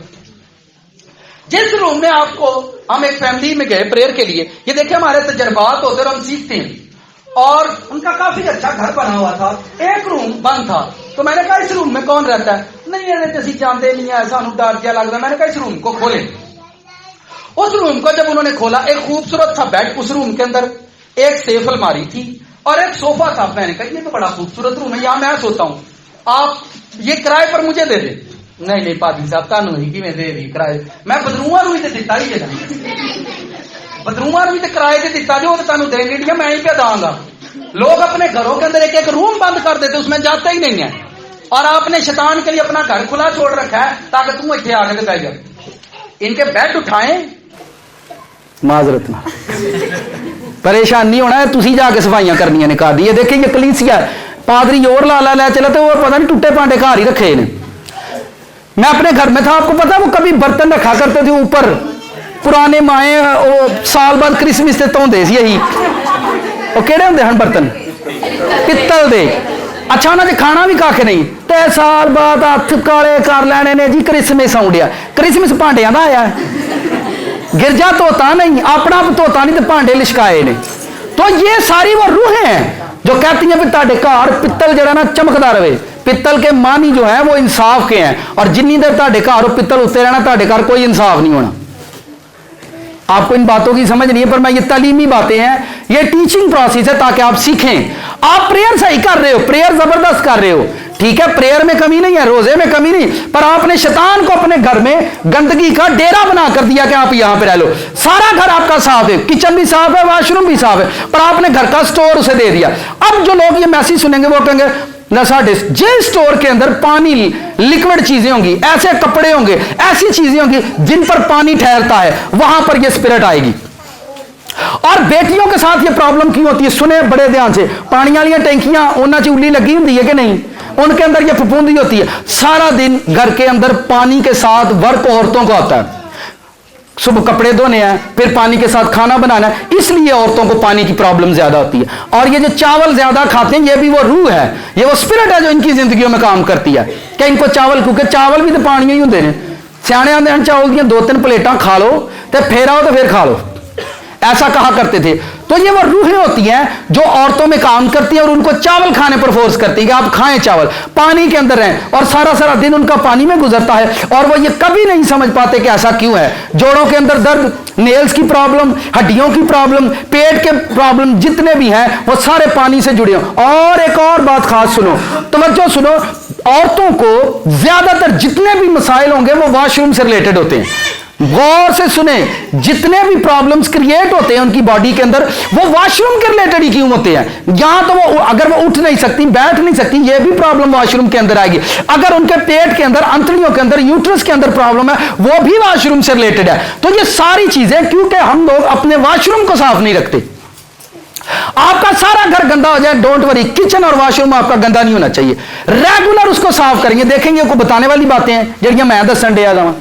جس روم میں آپ کو ہم ایک فیملی میں گئے پریئر کے لیے یہ دیکھیں ہمارے تجربات ہوتے اور ہم سیکھتے ہیں اور ان کا کافی اچھا گھر بنا ہوا تھا ایک روم بند تھا تو میں نے کہا اس روم میں کون رہتا ہے نہیں یہ اسی جانتے نہیں ہے سانو ڈر جہا لگ رہا میں نے کہا اس روم کو کھولیں اس روم کو جب انہوں نے کھولا ایک خوبصورت تھا بیڈ اس روم کے اندر ایک سیف الماری تھی اور ایک صوفہ تھا میں نے کہا یہ تو بڑا خوبصورت روم ہے یہاں میں سوتا ہوں آپ یہ کرائے پر مجھے دے دیں نہیں پادری صاحب تانوں ہی میں دے دی کرائے میں بدرواں روئی تے دتا ہی جگہ بدرواں روئی تے کرائے تے دتا جو تانوں دیں گے میں ہی پہ داں گا لوگ اپنے گھروں کے اندر ایک ایک روم بند کر دیتے اس میں جاتا ہی نہیں ہے اور آپ نے شیطان کے لیے اپنا گھر کھلا چھوڑ رکھا ہے تاکہ تم اتنے آ کے بیٹھ جائے ان کے بیڈ اٹھائیں معذرت پریشان نہیں ہونا ہے تسی جا کے صفائیاں کرنی نے کہا دی دیکھیں یہ کلیسیا پادری اور لالا لے چلا تو وہ پتہ نہیں ٹوٹے پانڈے گھر ہی رکھے نے میں اپنے گھر میں تھا آپ کو پتا وہ کبھی برتن رکھا کرتے تھے اوپر پرانے مائیں وہ سال بعد کرسمس سے دھوندے سی یہی وہ کہڑے ہوندے ہن برتن پتل دے اچھا انہاں دے کھانا بھی کھ نہیں تے سال بعد ہاتھ کالے کر لینے نے جی کرسمس آؤنڈیا کرسمس پانڈیاں دا آیا گرجا توتا نہیں اپنا توتا نہیں تو پانڈے لشکائے نے تو یہ ساری وہ روحیں ہیں جو کہتی ہیں پھر تاڑے گھر پتل جڑا نا چمکدا رہے پتل کے معنی جو ہیں وہ انصاف کے ہیں اور جنی دیر تاڑے گھر پتل اتنے رہنا تاڑے گھر کوئی انصاف نہیں ہونا آپ کو ان باتوں کی سمجھ نہیں ہے پر میں یہ تعلیمی باتیں ہیں یہ ٹیچنگ پروسیس ہے تاکہ آپ سیکھیں آپ پریئر صحیح کر رہے ہو پریئر زبردست کر رہے ہو ٹھیک ہے پریئر میں کمی نہیں ہے روزے میں کمی نہیں پر آپ نے شیطان کو اپنے گھر میں گندگی کا ڈیرا بنا کر دیا کہ آپ یہاں پہ رہ لو سارا گھر آپ کا صاف ہے کچن بھی صاف ہے واش روم بھی صاف ہے پر آپ نے گھر کا سٹور اسے دے دیا اب جو لوگ یہ میسج سنیں گے وہ کہیں گے جس سٹور کے اندر پانی لکوڈ چیزیں ہوں گی ایسے کپڑے ہوں گے ایسی چیزیں ہوں گی جن پر پانی ٹھہرتا ہے وہاں پر یہ اسپرٹ آئے گی اور بیٹیوں کے ساتھ یہ پرابلم کیوں ہوتی ہے سنیں بڑے دھیان سے پانی والی ٹینکیاں انہاں چ الی لگی ہوتی ہے کہ نہیں ان کے اندر یہ پھپھوندی ہوتی ہے سارا دن گھر کے اندر پانی کے ساتھ ورک عورتوں کا ہوتا ہے صبح کپڑے دھونے ہیں پھر پانی کے ساتھ کھانا بنانا ہے اس لیے عورتوں کو پانی کی پرابلم زیادہ ہوتی ہے اور یہ جو چاول زیادہ کھاتے ہیں یہ بھی وہ روح ہے یہ وہ اسپرٹ ہے جو ان کی زندگیوں میں کام کرتی ہے کہ ان کو چاول کیونکہ چاول بھی تو پانی ہی ہوتے ہیں سیانے آتے ہیں چاول دیا 2-3 پلیٹاں کھا لو تو پھر آؤ تو پھر کھا لو ایسا کہا کرتے تھے تو یہ وہ روحیں ہوتی ہیں جو عورتوں میں کام کرتی ہیں اور ان کو چاول کھانے پر فورس کرتی ہیں کہ آپ کھائیں چاول پانی کے اندر رہیں اور سارا دن ان کا پانی میں گزرتا ہے اور وہ یہ کبھی نہیں سمجھ پاتے کہ ایسا کیوں ہے جوڑوں کے اندر درد نیلز کی پرابلم ہڈیوں کی پرابلم پیٹ کے پرابلم جتنے بھی ہیں وہ سارے پانی سے جڑے ہیں اور ایک اور بات خاص سنو توجہ سنو عورتوں کو زیادہ تر جتنے بھی مسائل ہوں گے وہ واش روم سے ریلیٹڈ ہوتے ہیں غور سے سنیں جتنے بھی پرابلمز کریٹ ہوتے ہیں ان کی باڈی کے اندر وہ واش روم کے ریلیٹڈ ہی کیوں ہوتے ہیں یہاں تو وہ اگر وہ اٹھ نہیں سکتی بیٹھ نہیں سکتی یہ بھی پرابلم واش روم کے اندر آئے گی اگر ان کے پیٹ کے اندر انتڑیوں کے اندر یوٹرس کے اندر پرابلم ہے وہ بھی واش روم سے ریلیٹڈ ہے تو یہ ساری چیزیں کیونکہ ہم لوگ اپنے واش روم کو صاف نہیں رکھتے آپ کا سارا گھر گندا ہو جائے، ڈونٹ وری، کچن اور واش روم آپ کا گندا نہیں ہونا چاہیے، ریگولر اس کو صاف کریں گے. دیکھیں گے کوئی بتانے والی باتیں ہیں جڑیاں میں دسن ڈیا جاواں،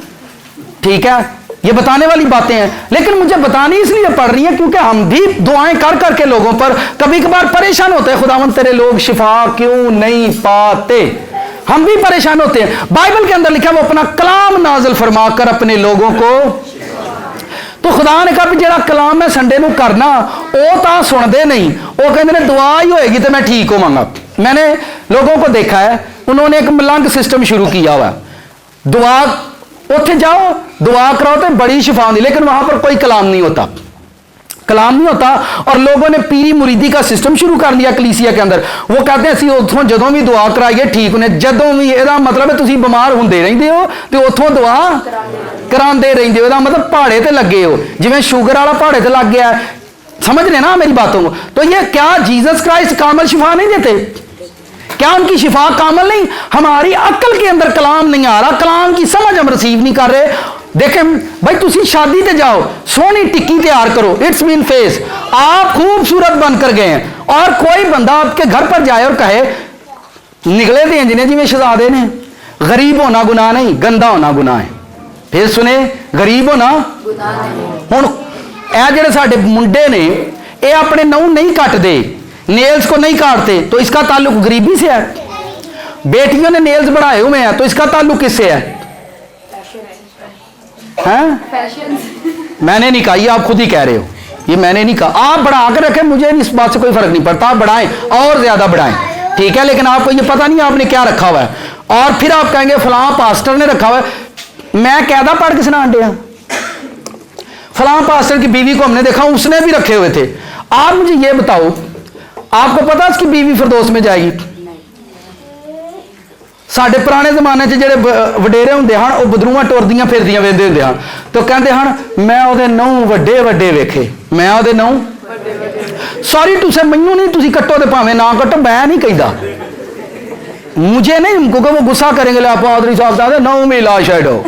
ٹھیک ہے، یہ بتانے والی باتیں ہیں، لیکن مجھے بتانی اس لیے پڑ رہی ہیں کیونکہ ہم بھی دعائیں کر کر کے لوگوں پر کبھی کبھار پریشان ہوتے ہیں، خداوند تیرے لوگ شفا کیوں نہیں پاتے، ہم بھی پریشان ہوتے ہیں. بائبل کے اندر لکھا ہے وہ اپنا کلام نازل فرما کر اپنے لوگوں کو، تو خدا نے کہا بھی جڑا کلام میں سنڈے نو کرنا وہ تا سن دے نہیں، وہ کہتے ہیں دعا ہی ہوئے گی تو میں ٹھیک ہو مانگا. میں نے لوگوں کو دیکھا ہے انہوں نے ایک ملنگ سسٹم شروع کیا ہوا ہے، دعا اتنے جاؤ دعا کراؤ تو بڑی شفا ہوتی، لیکن وہاں پر کوئی کلام نہیں ہوتا، کلام نہیں ہوتا. اور لوگوں نے پیری مریدی کا سسٹم شروع کر لیا کلیسیا کے اندر. وہ کہتے ہیں اسی اتوں جدوں بھی دعا کرائیے ٹھیک ہونے، جدوں بھی یہ مطلب ہے تھی بیمار ہوندے رہندے ہو تو اتوں دعا کراندے رہندے ہو، مطلب پہاڑے تے لگے ہو، جویں شوگر والا پہاڑے تے لگ گیا ہے. سمجھ رہے نا میری باتوں کو؟ تو یہ کیا جیزس کرائسٹ کامل شفا نہیں دیتے؟ کیا ان کی شفا کامل نہیں؟ ہماری عقل کے اندر کلام نہیں آ رہا، کلام کی سمجھ ہم ریسیو نہیں کر رہے. دیکھیں بھائی تسی شادی تے جاؤ، سونی ٹکی تیار کرو، اٹس مین فیس، آپ خوبصورت بن کر گئے ہیں، اور کوئی بندہ آپ کے گھر پر جائے اور کہے نکلے دیں جنہیں جی میں شہزادے نے، غریب ہونا گناہ نہیں، گندا ہونا گناہ ہے. پھر سنے غریب ہونا ہوں اے جڑے ساڈے منڈے نے یہ اپنے نو نہیں کٹ دے، نیلز کو نہیں کاٹتے، تو اس کا تعلق غریبی سے ہے. بیٹیوں نے نیلز بڑھائے ہوئے ہیں تو اس کا تعلق کس سے ہے؟ میں نے نہیں کہا، یہ آپ خود ہی کہہ رہے ہو، یہ میں نے نہیں کہا. آپ بڑھا کے رکھیں، مجھے اس بات سے کوئی فرق نہیں پڑتا، آپ بڑھائیں اور زیادہ بڑھائیں، ٹھیک ہے، لیکن آپ کو یہ پتہ نہیں آپ نے کیا رکھا ہوا ہے. اور پھر آپ کہیں گے فلاں پاسٹر نے رکھا ہوا ہے. میں قاعدہ پڑھ کے سنا دیا، فلاں پاسٹر کی بیوی کو ہم نے دیکھا اس نے بھی رکھے ہوئے تھے. آپ مجھے یہ بتاؤ آپ کو پتا اس کی بیوی فردوس میں جائے گی؟ ساڈے پرانے زمانے سے جڑے وڈیرے ہوندے ہن وہ بدروواں ٹردیاں پھردیاں ویندے ہوندے ہن تو کہندے ہن میں او دے نو وڈے وڈے ویکھے، میں او دے نو سوری ٹو سے مینوں نہیں تسی کٹو تے بھاویں نہ کٹو، میں نہیں کہدا، مجھے نہیں، کیونکہ وہ غصہ کریں گے لے پادری صاحب کہتے نو میں لا شیڈو،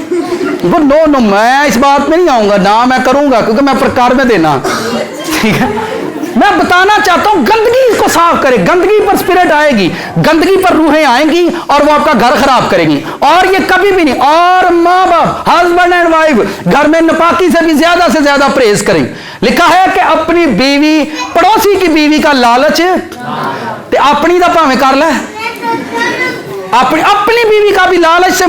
نو میں اس بات میں نہیں آؤں گا، نہ میں کروں گا کیونکہ میں پرکار میں دینا، ٹھیک ہے. میں بتانا چاہتا ہوں گندگی کو صاف کرے، گندگی پر اسپرٹ آئے گی، گندگی پر روحیں آئیں گی اور وہ آپ کا گھر خراب کرے گی. اور یہ کبھی بھی نہیں، اور ماں باپ ہسبینڈ اینڈ وائف گھر میں نپاکی سے بھی زیادہ پرہیز کریں. لکھا ہے کہ اپنی بیوی پڑوسی کی بیوی کا لالچ تے اپنی دا پاویں کر لے، اپنی بیوی کا بھی لالچ سے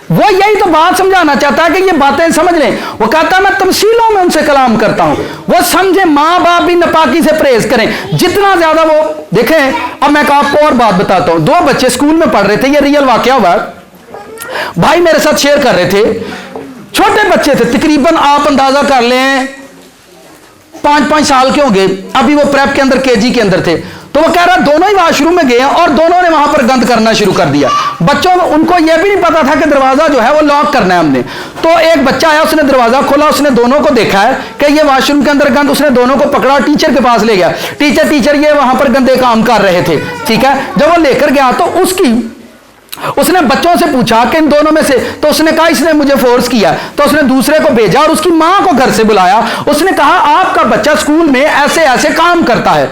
وہ یہی تو بات سمجھانا چاہتا ہے کہ یہ باتیں سمجھ لیں. وہ کہتا ہے میں تمثیلوں میں ان سے کلام کرتا ہوں، وہ سمجھے ماں باپ بھی نپاکی سے پرہیز کریں جتنا زیادہ وہ دیکھیں. اب میں آپ کو اور بات بتاتا ہوں، دو بچے اسکول میں پڑھ رہے تھے، یہ ریئل واقعہ ہوا ہے، بھائی میرے ساتھ شیئر کر رہے تھے، چھوٹے بچے تھے تقریباً آپ اندازہ کر لیں 5 سال کے ہوں گے، ابھی وہ پریپ کے اندر KG کے اندر تھے. تو وہ کہہ رہا دونوں ہی واش روم میں گئے ہیں اور دونوں نے وہاں پر گند کرنا شروع کر دیا. بچوں ان کو یہ بھی نہیں پتا تھا کہ دروازہ جو ہے وہ لاک کرنا ہے ہم نے. تو ایک بچہ آیا، اس نے دروازہ کھولا، اس نے دونوں کو دیکھا ہے کہ یہ واش روم کے اندر گند، اس نے دونوں کو پکڑا ٹیچر کے پاس لے گیا. ٹیچر یہ وہاں پر گندے کام کر رہے تھے، ٹھیک ہے. جب وہ لے کر گیا تو اس نے بچوں سے پوچھا کہ ان دونوں میں سے، تو اس نے کہا اس نے مجھے فورس کیا. تو اس نے دوسرے کو بھیجا اور اس کی ماں کو گھر سے بلایا. اس نے کہا آپ کا بچہ اسکول میں ایسے کام کرتا ہے.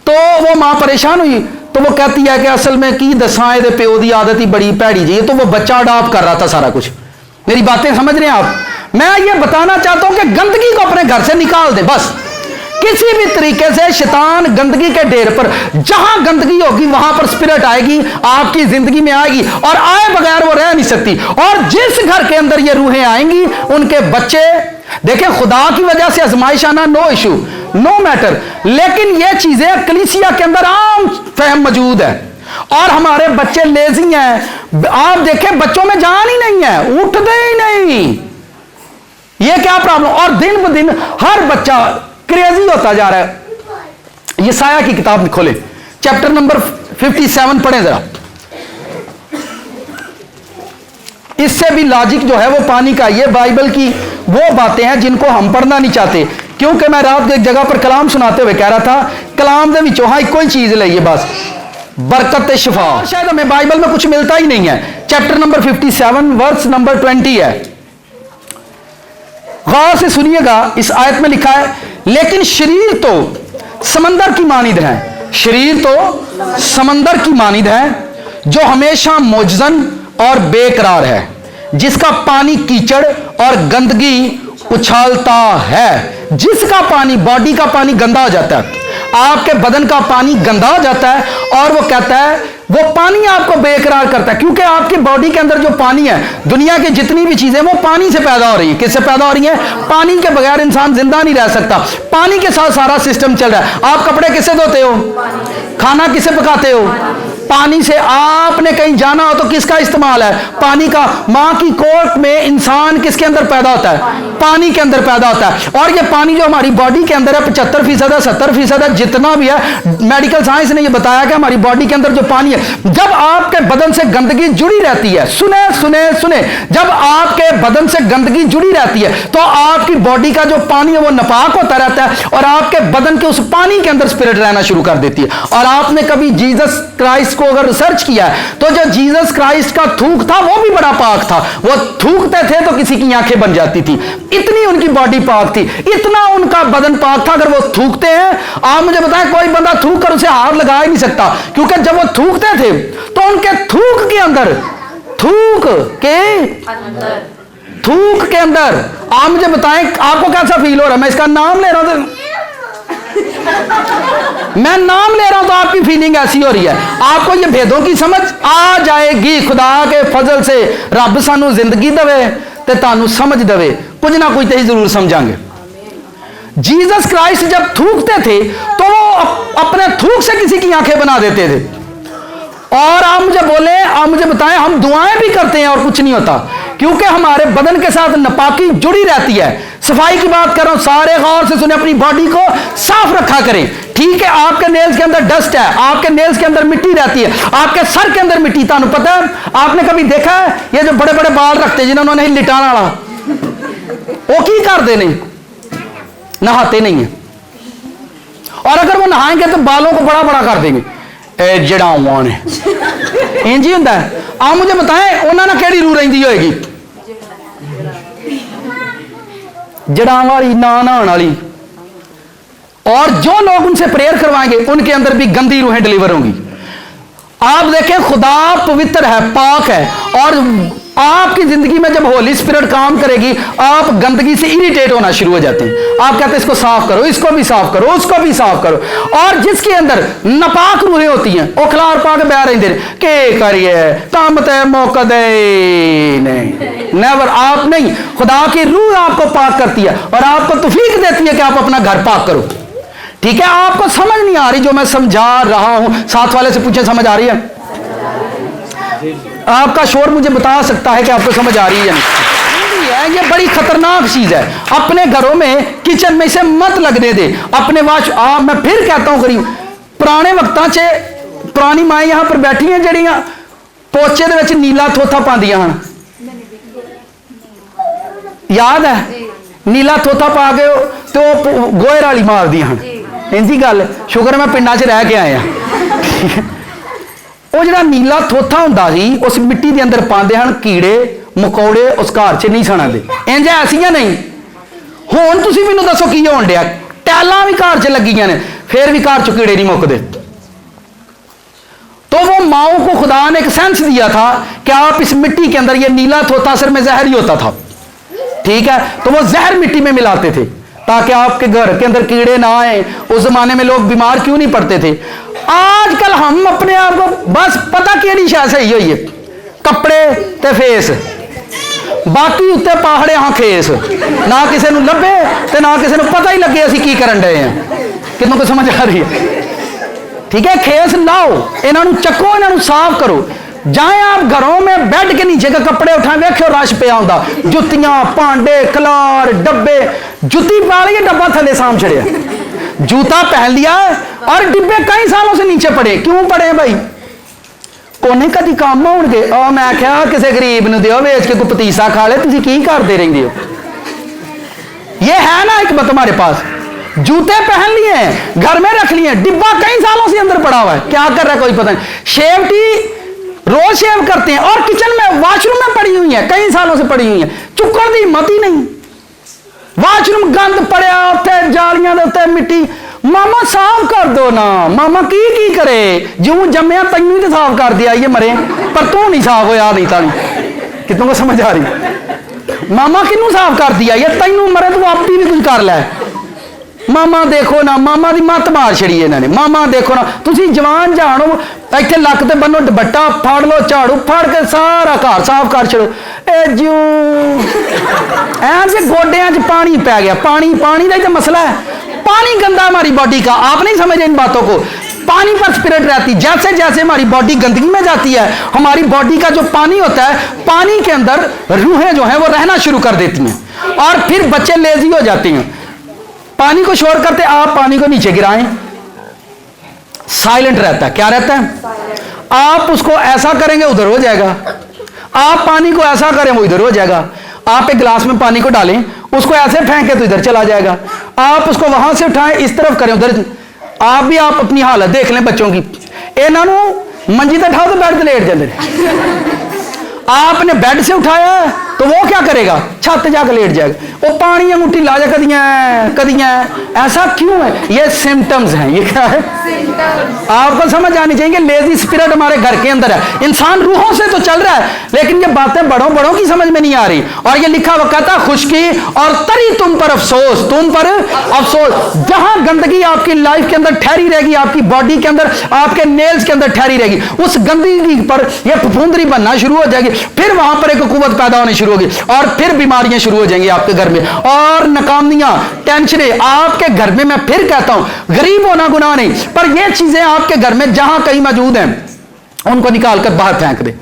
تو وہ ماں پریشان ہوئی. تو وہ کہتی ہے کہ اصل میں کی دساں دے پیو دی عادت ہی بڑی پیڑی جی. تو وہ بچہ اڈاپٹ کر رہا تھا سارا کچھ. میری باتیں سمجھ رہے ہیں آپ؟ میں یہ بتانا چاہتا ہوں کہ گندگی کو اپنے گھر سے نکال دیں بس. کسی بھی طریقے سے شیطان گندگی کے ڈیر پر، جہاں گندگی ہوگی وہاں پر اسپرٹ آئے گی، آپ کی زندگی میں آئے گی اور آئے بغیر وہ رہ نہیں سکتی. اور جس گھر کے اندر یہ روحیں آئیں گی ان کے بچے، دیکھیں خدا کی وجہ سے آزمائش آنا نو ایشو نو میٹر، لیکن یہ چیزیں کلیسیا کے اندر عام فہم موجود ہے. اور ہمارے بچے لیزی ہیں، آپ دیکھیں بچوں میں جان ہی نہیں ہے، اٹھتے ہی نہیں. یہ کیا پرابلم؟ اور دن بدن ہر بچہ کریزی ہوتا جا رہا ہے. یہ سایہ کی کتاب کھولیں، چیپٹر نمبر 57 پڑھیں ذرا. اس سے بھی لاجک جو ہے وہ پانی کا. یہ بائبل کی وہ باتیں ہیں جن کو ہم پڑھنا نہیں چاہتے، کیونکہ میں رات ایک جگہ پر کلام سناتے ہوئے کہہ رہا تھا کلام دے وچوں ہاں کوئی چیز لئیے بس، برکت شفا. شاید ہمیں بائبل میں کچھ ملتا ہی نہیں ہے. چیپٹر نمبر 57 ورس نمبر 20 ہے. غور سے سنیے گا، اس آیت میں لکھا ہے لیکن شریر تو समंदर की मानिद है, शरीर तो समंदर की मानिद है जो हमेशा मौजन और बेकरार है, जिसका पानी कीचड़ और गंदगी उछालता है। जिसका पानी, बॉडी का पानी गंदा हो जाता है, आपके बदन का पानी गंदा हो जाता है, और वो कहता है वो पानी आपको बेकरार करता है, क्योंकि आपकी बॉडी के अंदर जो पानी है, दुनिया की जितनी भी चीजें वो पानी से पैदा हो रही है। किससे पैदा हो रही है? पानी के बगैर इंसान जिंदा नहीं रह सकता। पानी के साथ सारा सिस्टम चल रहा है। आप कपड़े किससे धोते हो? खाना किससे पकाते हो? पानी से। आपने कहीं जाना हो तो किसका इस्तेमाल है? पानी का। मां की कोख में इंसान किसके अंदर पैदा होता है? पानी के अंदर पैदा होता है। और ये पानी जो हमारी बॉडी के अंदर है 75% है, 70% है, जितना भी है, मेडिकल साइंस ने ये बताया कि हमारी बॉडी के अंदर जो पानी है, जब आपके बदन से गंदगी जुड़ी रहती है, सुने सुने सुने, जब आपके बदन से गंदगी जुड़ी रहती है तो आपकी बॉडी का जो पानी है वो नापाक होता रहता है, और आपके बदन के उस पानी के अंदर स्पिरिट रहना शुरू कर देती है। और आपने कभी जीसस क्राइस्ट को अगर रिसर्च किया है तो जो जीसस क्राइस्ट का थूक था वो भी बड़ा पाक था। वो थूकते थे तो किसी की आंखें बन जाती थी, इतनी उनकी बॉडी पाक थी, इतना उनका बदन पाक था। अगर वो थूकते हैं, आप मुझे बताएं, कोई बंदा थूक कर उसे हाथ लगा ही नहीं सकता, क्योंकि जब वो थूकते थे तो उनके थूक के अंदर, थूक के अंदर, आप मुझे बताएं आपको कैसा फील हो रहा है? मैं इसका नाम ले रहा हूं, मैं नाम ले रहा हूं तो आपकी फीलिंग ऐसी हो रही है। आपको ये भेदों की समझ आ जाएगी। खुदा के फजल से रब सानू जिंदगी दवे ते तानू समझ दवे, कुछ ना कुछ तो ही जरूर समझांगे। जीसस क्राइस्ट जब थूकते थे तो वो अपने थूक से किसी की आंखें बना देते थे। और आप मुझे बोले, आप मुझे बताएं, हम दुआएं भी करते हैं और कुछ नहीं होता, क्योंकि हमारे बदन के साथ नापाकी जुड़ी रहती है। सफाई की बात कर रहा हूं, सारे गौर से सुने, अपनी बॉडी को साफ रखा करें। ठीक है, आपके नेल्स के अंदर डस्ट है, आपके नेल्स के अंदर मिट्टी रहती है, आपके सर के अंदर मिट्टी। तानू पता है, आपने कभी देखा है ये जो बड़े बड़े बाल रखते हैं जिन्होंने लिटाना वाला, वो की करते नहीं? नहाते नहीं है, और अगर वो नहाएंगे तो बालों को बड़ा बड़ा कर देंगे। जड़ावां ने इंज ही होंदा है। आप मुझे बताएं उन्होंने केड़ी रूह रही होगी? जड़ां वाली, ना नहाने वाली। और जो लोग उनसे प्रेयर करवाएंगे उनके अंदर भी गंदी रूहें डिलीवर होंगी। आप देखें, खुदा पवित्र है, पाक है, और आपकी जिंदगी में जब होली स्पिरिट काम करेगी, आप गंदगी से इरिटेट होना शुरू हो जाते हैं। आप कहते हैं इसको साफ करो, इसको भी साफ करो, उसको भी साफ करो। और जिसके अंदर नापाक रूहें होती हैं वो खलार पा के बह रही के करिए काम ते मौका दे नहीं, नेवर। आप नहीं, खुदा की रूह आपको पाक करती है और आपको तौफीक देती है कि आप अपना घर पाक करो। ठीक है, आपको समझ नहीं आ रही जो मैं समझा रहा हूं? साथ वाले से पूछे, समझ आ रही है? आपका शोर मुझे बता सकता है कि आपको समझ आ रही है या नहीं? ये बड़ी खतरनाक चीज है। अपने घरों में किचन में इसे मत लगने दे। अपने मैं फिर कहता हूं, करीब पुराने वक्तां च पुरानी माएं यहां पर बैठी हैं जड़ियां पोचे दे विच नीला थोथा पांदियां हन। याद है? नीला थोथा पा के तो गोयर वाली मारदियां हन। इंजी गल, शुक्र मैं पिंडां च रह के आया। वो जो नीला थोथा हुंदा सी उस मिट्टी के अंदर पाते हैं कीड़े मकौड़े, उस घर च नहीं सणा दे। इंज ऐसियां नहीं। हुण तुसीं मैनूं दसो की होण डिया? टैलां भी घर च लगियां ने, फिर भी घर च कीड़े नहीं मुकदे। तो वो माओ को खुदा ने एक सेंस दिया था कि आप इस मिट्टी के अंदर, ये नीला थोथा असल में जहर ही होता था, ठीक है, तो वो जहर मिट्टी में मिलाते थे ताकि आपके घर के अंदर कीड़े ना आए। उस जमाने में लोग बीमार क्यों नहीं पड़ते थे? आजकल हम अपने आप को बस पता केड़ी शायद सही हुई है, कपड़े ते फेस, बाकी उत्ते पहाड़े हाँ खेस, ना किसी को लभे ते ना किसी को पता ही लगे असीं की करन डए हैं। कितनों को समझ आ रही है? ठीक है, खेस लाओ, इन्हों चको, इन्हों साफ करो। जाए आप घरों में बेड के नीचे का कपड़े उठाए, वेखो रश पे आउंदा, जुत्तियां, भांडे, खलार, डब्बे। जुत्ती पा ली, डब्बा थले साम छड़िया, जूता पहन लिया और डिब्बे कई सालों से नीचे पड़े। क्यों पड़े भाई? कोने कदी काम आउणगे। मैं क्या किसी गरीब नूं दिओ, वेच के कोई पतीसा खा ले, तुसीं की करदे रहिंदे हो? ये है ना हिकमत तुम्हारे पास? जूते पहन लिए, घर में रख लिए, डिब्बा कई सालों से अंदर पड़ा हुआ है, क्या कर रहा है कोई पता नहीं। शेवटी रोज शेव करते हैं और किचन में, वॉशरूम में पड़ी हुई है, कई सालों से पड़ी हुई है, चुक्कण दी हिम्मत ही नहीं। वॉशरूम गंद पड़िया, उत्ते जालियां दे उत्ते मिट्टी, मामा साफ कर दो ना, मामा की करे, जो जम्मया तैनू ही तो साफ कर दिया ये मरे, पर तू नहीं साफ होया नहीं तानी, कितनों को समझ आ रही, मामा किनू साफ कर दिया ये तैनू मरे तू आप भी कुछ कर लै, मामा देखो ना, मामा की मत मार छड़ी इन्होंने, मामा देखो ना, तुसी जवान जानो इतने लक ते बनो दुपट्टा फाड़ लो, झाड़ू फाड़ के सारा घर साफ कर छड़ो, ए जू ऐसे गोडियां च पानी पै गया, पानी पानी का ही तो मसला है, पानी गंदा हमारी बॉडी का, आप नहीं समझ इन बातों को, पानी पर स्पिरिट रहती, जैसे जैसे हमारी बॉडी गंदगी में जाती है, हमारी बॉडी का जो पानी होता है, पानी के अंदर रूहें जो हैं वो रहना शुरू कर देती हैं और फिर बच्चे लेजी हो जाते हैं। पानी को शोर करते, आप पानी को नीचे गिराएं, साइलेंट रहता है, क्या रहता है, आप उसको ऐसा करेंगे उधर हो जाएगा, आप पानी को ऐसा करें वो इधर हो जाएगा, आप एक गिलास में पानी को डालें, उसको ऐसे फेंके तो इधर चला जाएगा, आप उसको वहां से उठाएं इस तरफ करें उधर, आप अपनी हालत देख लें बच्चों की, इन्होंने मंजी तो उठाओ तो बेड पे लेट जाते, आपने बेड से उठाया तो वो क्या करेगा, छत जाकर लेट जाएगा, वो पानी अंगूठी ला जाए कदियां, ऐसा क्यों है, ये सिम्टम्स हैं, ये क्या है, आपको समझ आनी चाहिए, लेजी स्पिरिट हमारे घर के अंदर है, इंसान रूहों से तो चल रहा है, लेकिन ये बातें बड़ों बड़ों की समझ में नहीं आ रही, और ये लिखा हुआ कहता खुशकी और तरी तुम पर अफसोस, तुम पर अफसोस, जहां गंदगी आपकी लाइफ के अंदर ठहरी रहेगी, आपकी बॉडी के अंदर, आपके नेल्स के अंदर ठहरी रहेगी, उस गंदगी पर यह फफूंदरी बनना शुरू हो जाएगी, फिर वहां पर एक कुव्वत पैदा होनी शुरू होगी और फिर बीमारियां शुरू हो जाएंगी आपके घर में, और नाकामियां, टेंशनें आपके घर में। मैं फिर कहता हूं गरीब होना गुनाह नहीं, पर ये चीजें आपके घर में जहां कहीं मौजूद हैं उनको निकाल कर बाहर फेंक दे।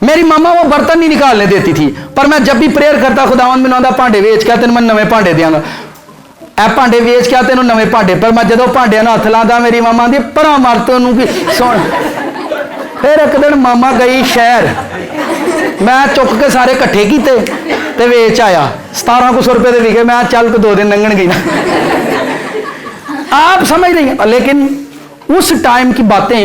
मेरी मामा वो बर्तन नहीं निकालने देती थी, पर मैं जब भी प्रेयर करता, खुदावन मैनूं आंदा भांडे वेच के तेन मैं नवे भांडे देंगा, ए भांडे वेच के तेन नवे भांडे, पर मैं जदों भांडिਆਂ ਨੂੰ ਹੱਥ ਲਾਉਂਦਾ मेरी मामा दी परा मर तैनूं की सुन। फिर एक दिन मामा गई शहर, मैं चुक के सारे इकट्ठे किए ते वेच आया, 1700 रुपए दे विके, मैं चल के 2 दिन लंघन गई ना, आप समझ नहीं, लेकिन उस टाइम की बातें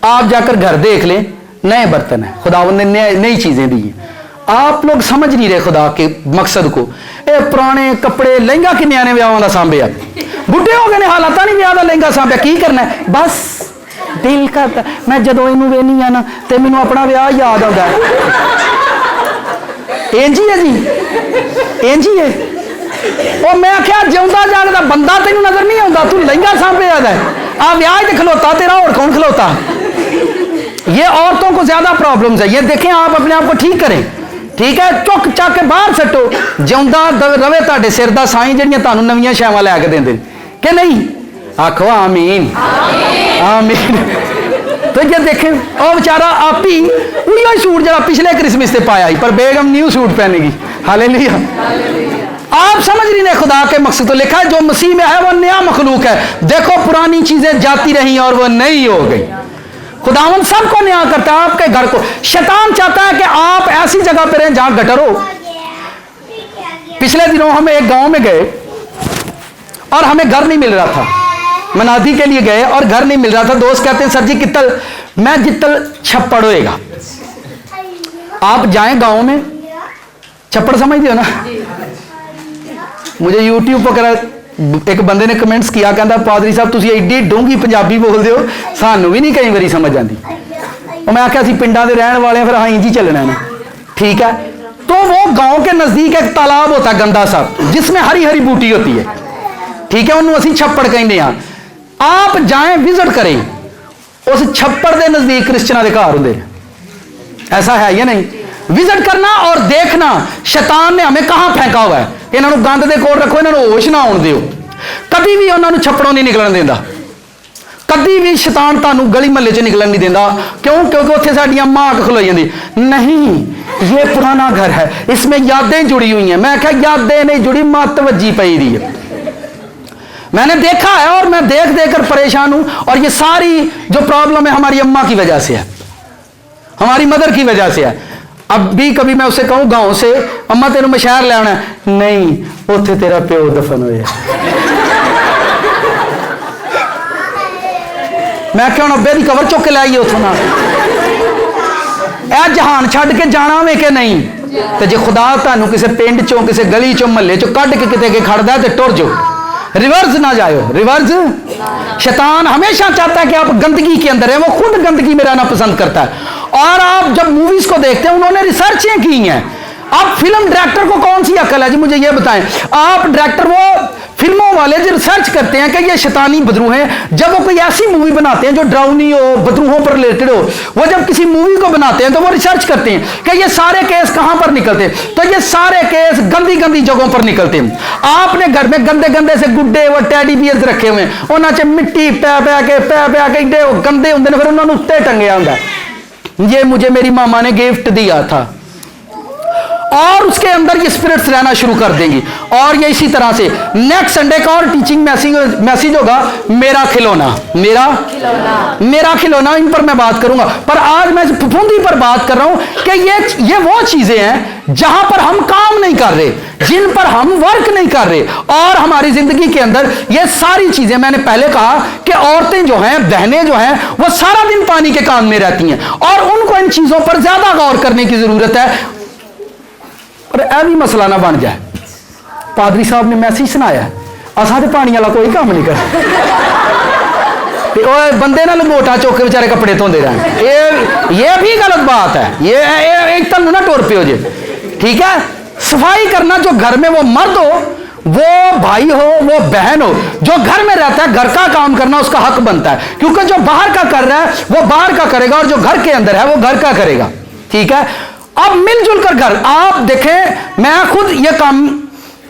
आप जाकर घर देख लें, नए बर्तन है, खुदावंद ने नई चीजें दी हैं, आप लोग समझ नहीं रहे खुदा के मकसद को। ए पुराने कपड़े, लहंगा किन्ने ने विआहां दा सांभिया, बुढ़े हो गए ने हालात नहीं विआह दा लहंगा सांभिया, की करना है, बस दिल करता, मैं जदों इनू वेखनी आ ना ते मैनूं अपना विआह याद आउंदा है, इंज ही है जी, इंज ही है, और मैं आख्या जिउंदा जागदा बंदा तेनू नजर नहीं आउंदा, तू लहंगा सांभिया दा आ विआह ते खलोता, तेरा और कौन खलोता। ये औरतों को ज्यादा प्रॉब्लम्स है, ये देखें, आप अपने आप को ठीक करें, ठीक है, चुक चक के बाहर सट्टो, जिउंदा रवे तुहाडे सिर दा साईं जिहड़ियां तुहानूं नवीं छावां लै के देंदे कि नहीं, आखो आमीन आमीन। तो ये देखें, और बेचारा आप ही वही सूट जरा पिछले क्रिसमस से पाया ही, पर बेगम न्यू सूट पहनेगी, हालेलुया। आप समझ रही हैं खुदा के मकसद तो लिखा है, जो मसीह में है वो नया मखलूक है, देखो पुरानी चीजें जाती रही और वो नई हो गई। खुदावन सबको न्याय करता है, आपके घर को। शैतान चाहता है कि आप ऐसी जगह पर रहें जहां गटर हो। पिछले दिनों हम एक गांव में गए और हमें घर नहीं मिल रहा था, मनादी के लिए गए और घर नहीं मिल रहा था। दोस्त कहते हैं सर जी कितल, मैं जितल छप्पड़ होएगा। आप जाएं गांव में, छप्पड़ समझते हो ना, मुझे यूट्यूब पर एक बंदे ने कमेंट्स किया, कहता पादरी साहब तुसी एडी डूंगी पंजाबी बोलते हो, सानू भी नहीं कई बारी समझ आती। और मैं आख्या असीं पिंडां दे रहण वाले, फिर हाँ इंज ही चलना है ना, ठीक है। तो वो गांव के नजदीक एक तालाब होता है गंदा सा, जिसमें हरी हरी बूटी होती है, ठीक है, उन्होंने असीं छप्पड़ कहते हैं। आप जाएं, विजिट करें, उस छप्पड़ के नजदीक क्रिश्चियन के घर होंगे, ऐसा है या नहीं। विजिट करना और देखना शैतान ने हमें कहां फेंका हुआ है, इन्होंने गंद के कोल रखो, इन्होंने होश ना आउण दिओ, कभी भी उन्होंने छप्पड़ों नहीं निकलन देता, कभी भी शैतान तुहानू गली महल्ले च निकलन नहीं देता। क्यों? क्योंकि उत्थे साडियां मां खलोई जांदी, नहीं ये पुराना घर है, इसमें यादें जुड़ी हुई हैं। मैं क्या यादें नहीं जुड़ी, मत वजी पई दी है। मैंने देखा है और मैं देख देख कर परेशान हूं, और ये सारी जो प्रॉब्लम है हमारी अम्मा की वजह से है, हमारी मदर की वजह से है। अब भी कभी मैं उससे कहूं गांव से, अम्मा तेनों मैं शहर ले आना, नहीं उत्थे तेरा प्यो दफन होया। मैं क्यों 90 की कवर चुक के लाइए उथों ना, ए जहान छड़ के जाना वे कि नहीं। तो जे खुदा तुहानू किसी पिंड चों, किसी गली चों, महल्ले चों कढ़ के किते के खड़दा ते टुर जाओ, रिवर्स ना जाओ, रिवर्स। शैतान हमेशा चाहता है कि आप गंदगी के अंदर है, वो खुद गंदगी में रहना पसंद करता है। और आप जब मूवीज को देखते हैं, उन्होंने रिसर्चें की हैं। अब फिल्म डायरेक्टर को कौन सी अकल है जी, मुझे ये बताएं। आप डायरेक्टर, वो फिल्मों वाले जो रिसर्च करते हैं कि ये शैतानी बदरू हैं, जब वो कोई ऐसी मूवी बनाते हैं जो डरावनी हो, बदरूहों पर रिलेटेड हो, वो जब किसी मूवी को बनाते हैं तो वो रिसर्च करते हैं कि ये सारे केस कहां पर निकलते हैं। तो ये सारे केस गंदी गंदी जगहों पर निकलते हैं। आपने घर में गंदे गंदे से गुड्डे व टेडी बियर्स रखे हुए हैं, उन्होंने मिट्टी पै के इड्डे गंदे होंगे, फिर उन्होंने उत्ते टंगया होंगे, ये मुझे मेरी मामा ने गिफ्ट दिया था। और उसके अंदर ये स्पिरिट्स रहना शुरू कर देंगी। और ये इसी तरह से नेक्स्ट संडे का और टीचिंग मैसेज होगा, मेरा खिलौना, मेरा खिलौना, इन पर मैं बात करूंगा। पर आज मैं फफूंदी पर बात कर रहा हूं कि ये वो चीजें हैं जहां पर हम काम नहीं कर रहे, जिन पर हम वर्क नहीं कर रहे। और हमारी जिंदगी के अंदर ये सारी चीजें, मैंने पहले कहा कि औरतें जो हैं, बहनें जो हैं, वो सारा दिन पानी के काम में रहती हैं और उनको इन चीजों पर ज्यादा गौर करने की जरूरत है। पर यह भी मसला ना बन जाए, पादरी साहब ने मैसेज सुनाया, असा तो पानी वाला कोई काम नहीं कर, बंदे ना लंगोटा चौक के बेचारे कपड़े धोते रहे, ये भी गलत बात है। ये एक तन ना टोर पे हो जे, ठीक है। सफाई करना, जो घर में वो मर्द हो, वो भाई हो, वो बहन हो, जो घर में रहता है, घर का काम करना उसका हक बनता है। क्योंकि जो बाहर का कर रहा है वो बाहर का करेगा और जो घर के अंदर है वो घर का करेगा, ठीक है। अब मिलजुल कर घर, आप देखें, मैं खुद ये काम,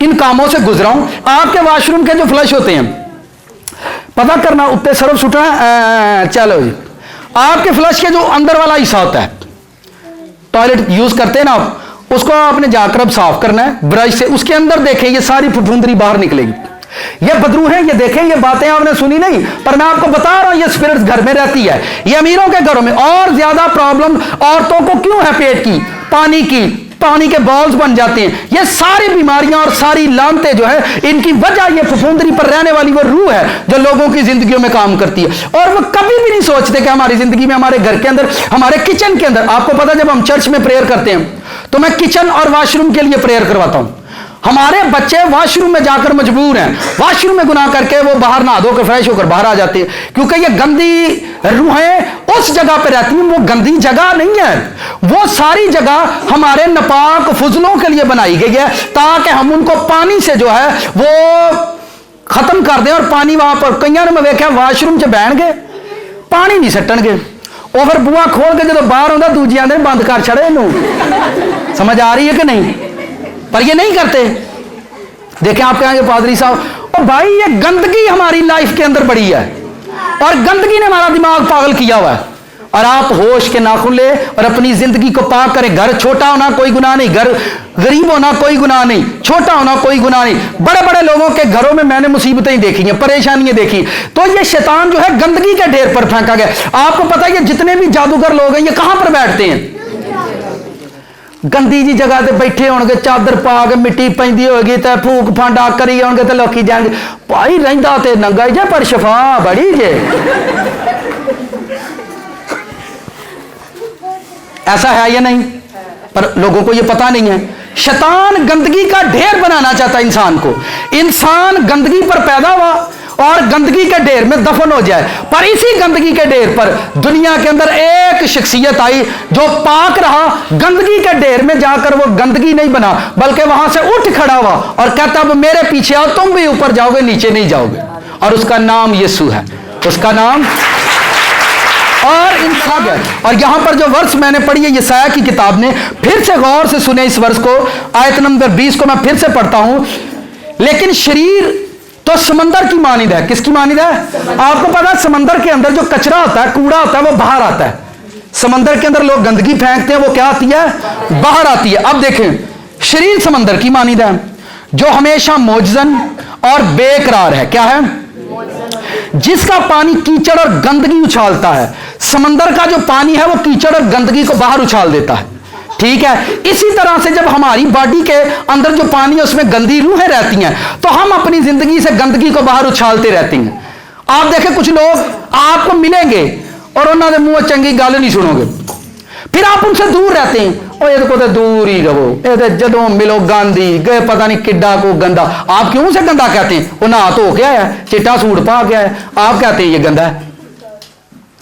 इन कामों से गुजरा हूं। आपके वॉशरूम के जो फ्लश होते हैं, पता करना उत्ते सर्फ सुटना, चलो जी, आपके फ्लश के जो अंदर वाला हिस्सा होता है, टॉयलेट यूज करते हैं ना आप, उसको आपने जाकर अब साफ करना है ब्रश से। उसके अंदर देखें ये सारी फफूंदरी बाहर निकलेगी। ये बदरू है, ये देखें, ये बातें आपने सुनी नहीं, पर मैं आपको बता रहा हूं ये स्पिरिट्स घर में रहती है। ये अमीरों के घरों में और ज्यादा प्रॉब्लम औरतों को क्यों है, पेट की, पानी के बॉल्स बन जाते हैं। ये सारी बीमारियां और सारी लानतें जो है, इनकी वजह ये फफूंदरी पर रहने वाली वो रूह है जो लोगों की जिंदगियों में काम करती है। और वो कभी भी नहीं सोचते कि हमारी जिंदगी में, हमारे घर के अंदर, हमारे किचन के अंदर, आपको पता जब हम चर्च में प्रेयर करते हैं तो मैं किचन और वॉशरूम के लिए प्रेयर करवाता हूं। हमारे बच्चे वॉशरूम में जाकर मजबूर हैं, वॉशरूम में गुनाह करके वो बाहर नहा धोकर फ्रेश होकर बाहर आ जाते हैं, क्योंकि ये गंदी रूहें उस जगह पे रहती हैं। वो गंदी जगह नहीं है, वो सारी जगह हमारे नापाक फुजलों के लिए बनाई गई है, ताकि हम उनको पानी से जो है वो खत्म कर दें। और पानी वहां पर कई ने मैं देखा वॉशरूम च बहन गए, पानी नहीं सट्टणगे, वो फिर बुआ खोल के जो बाहर आता दूजी आंदे बंद कर छड़े इनू। समझ आ रही है कि नहीं? पर ये नहीं करते। देखें, आप कहेंगे पादरी साहब, और भाई ये गंदगी हमारी लाइफ के अंदर बड़ी है और गंदगी ने हमारा दिमाग पागल किया हुआ है। और आप होश के नाखून ले और अपनी जिंदगी को पाक करें। घर छोटा होना कोई गुनाह नहीं, घर गरीब होना कोई गुनाह नहीं, छोटा होना कोई गुनाह नहीं। बड़े बड़े लोगों के घरों में मैंने मुसीबतें देखी हैं, परेशानियां देखी। तो ये शैतान जो है गंदगी के ढेर पर फेंका गया। आपको पता है जितने भी जादूगर लोग हैं ये कहां पर बैठते हैं? गंदी जी जगह ते बैठे होंगे, चादर पा के मिट्टी पैंदी होगी तो फूक फांडा करी होंगे तो लोग जाएंगे भाई रहिंदा ते नंगा जे पर शफा बड़ी जे। ऐसा है या नहीं? पर लोगों को ये पता नहीं है। शैतान गंदगी का ढेर बनाना चाहता है इंसान को। इंसान गंदगी पर पैदा हुआ और गंदगी के ढेर में दफन हो जाए। पर इसी गंदगी के ढेर पर दुनिया के अंदर एक शख्सियत आई जो पाक रहा, गंदगी के ढेर में जाकर वो गंदगी नहीं बना बल्कि वहां से उठ खड़ा हुआ और कहता अब मेरे पीछे आओ, तुम भी ऊपर जाओगे नीचे नहीं जाओगे। और उसका नाम यीशु है, उसका नाम। और इंसान है। और यहां पर जो वर्ष मैंने पढ़ी है यशायाह की किताब ने, फिर से गौर से सुने इस वर्ष को, आयत नंबर 20 को मैं फिर से पढ़ता हूं। लेकिन शरीर तो समंदर की मानिंद है। किसकी मानिंद है? आपको पता है समंदर के अंदर जो कचरा होता है, कूड़ा होता है, वो बाहर आता है। समंदर के अंदर लोग गंदगी फेंकते हैं, वो क्या आती है? बाहर आती है। अब देखें, शरीर समंदर की मानिंद है जो हमेशा मौजन और बेकरार है। क्या है? जिसका पानी कीचड़ और गंदगी उछालता है। समंदर का जो पानी है वो कीचड़ और गंदगी को बाहर उछाल देता है। ठीक है। इसी तरह से जब हमारी बॉडी के अंदर जो पानी है उसमें गंदी रूहें रहती हैं तो हम अपनी जिंदगी से गंदगी को बाहर उछालते रहते हैं। आप देखें कुछ लोग आपको मिलेंगे और उन्होंने मुंह चंगी गल नहीं सुनोगे, फिर आप उनसे दूर रहते हैं, और ये तो दूर ही रहो, ये जदों मिलो गांधी गए पता नहीं किड्डा को गंदा। आप क्यों से गंदा कहते हैं? वो नहा धो के आया, चिट्टा सूट पा के आया, आप कहते हैं ये गंदा है।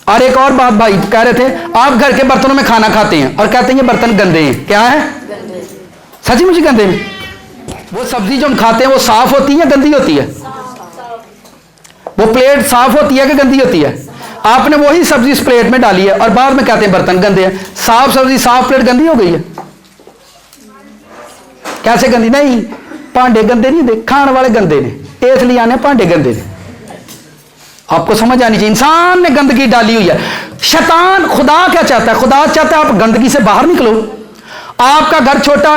और एक और बात भाई कह रहे थे, आप घर के बर्तनों में खाना खाते हैं और कहते हैं ये बर्तन गंदे हैं। क्या है? सच्ची मुझे गंदे हैं। वो सब्जी जो हम खाते हैं वो साफ होती है गंदी होती है? वो प्लेट साफ होती है कि गंदी होती है? आपने वही सब्जी इस प्लेट में डाली है और बाद में कहते हैं बर्तन गंदे हैं। साफ सब्जी साफ प्लेट गंदी हो गई है? कैसे गंदी? नहीं, भांडे गंदे नहीं थे, खाने वाले गंदे ने, इसलिए आने भांडे गंदे ने। आपको समझ आनी चाहिए, इंसान ने गंदगी डाली हुई है। शैतान, खुदा क्या चाहता है? खुदा चाहता है आप गंदगी से बाहर निकलो। आपका घर छोटा,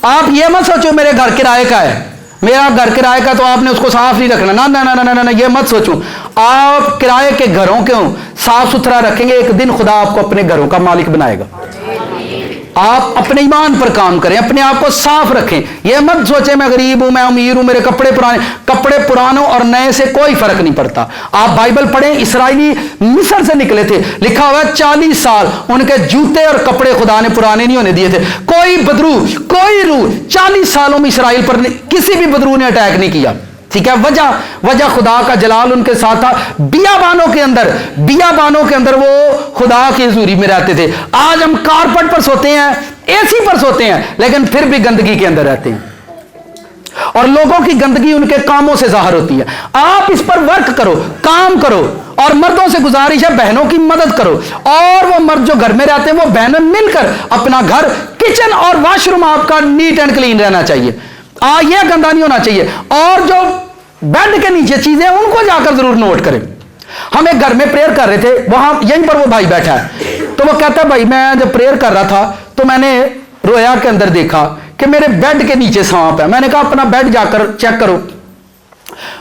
आप ये मत सोचो मेरे घर किराए का है, मेरा घर किराए का तो आपने उसको साफ नहीं रखना, ना ना ना ना ना, ना ये मत सोचो। आप किराए के घरों क्यों साफ सुथरा रखेंगे, एक दिन खुदा आपको अपने घरों का मालिक बनाएगा। आप अपने ईमान पर काम करें, अपने आप को साफ रखें। यह मत सोचे मैं गरीब हूं, मैं अमीर हूं, मेरे कपड़े पुराने। कपड़े पुरानों और नए से कोई फर्क नहीं पड़ता। आप बाइबल पढ़ें, इसराइली मिस्र से निकले थे, लिखा हुआ है 40 साल उनके जूते और कपड़े खुदा ने पुराने नहीं होने दिए थे। कोई बदरू, कोई रूह 40 सालों में इसराइल पर किसी भी बदरू ने अटैक नहीं किया। ठीक है, वजह खुदा का जलाल उनके साथ था। बियाबानों के अंदर वो खुदा की हुजूरी में रहते थे। आज हम कारपेट पर सोते हैं, एसी पर सोते हैं, लेकिन फिर भी गंदगी के अंदर रहते हैं और लोगों की गंदगी उनके कामों से जाहिर होती है। आप इस पर वर्क करो, काम करो, और मर्दों से गुजारिश है बहनों की मदद करो। और वो मर्द जो घर में रहते हैं वो बहनें मिलकर अपना घर, किचन और वॉशरूम आपका नीट एंड क्लीन रहना चाहिए। यह गंदा नहीं होना चाहिए। और जो बेड के नीचे चीजें उनको जाकर जरूर नोट करें। हम एक घर में प्रेयर कर रहे थे, वहां यहीं पर वो भाई बैठा है, तो वो कहता है भाई मैं जब प्रेयर कर रहा था तो मैंने रोया के अंदर देखा कि मेरे बेड के नीचे सांप है। मैंने कहा अपना बेड जाकर चेक करो।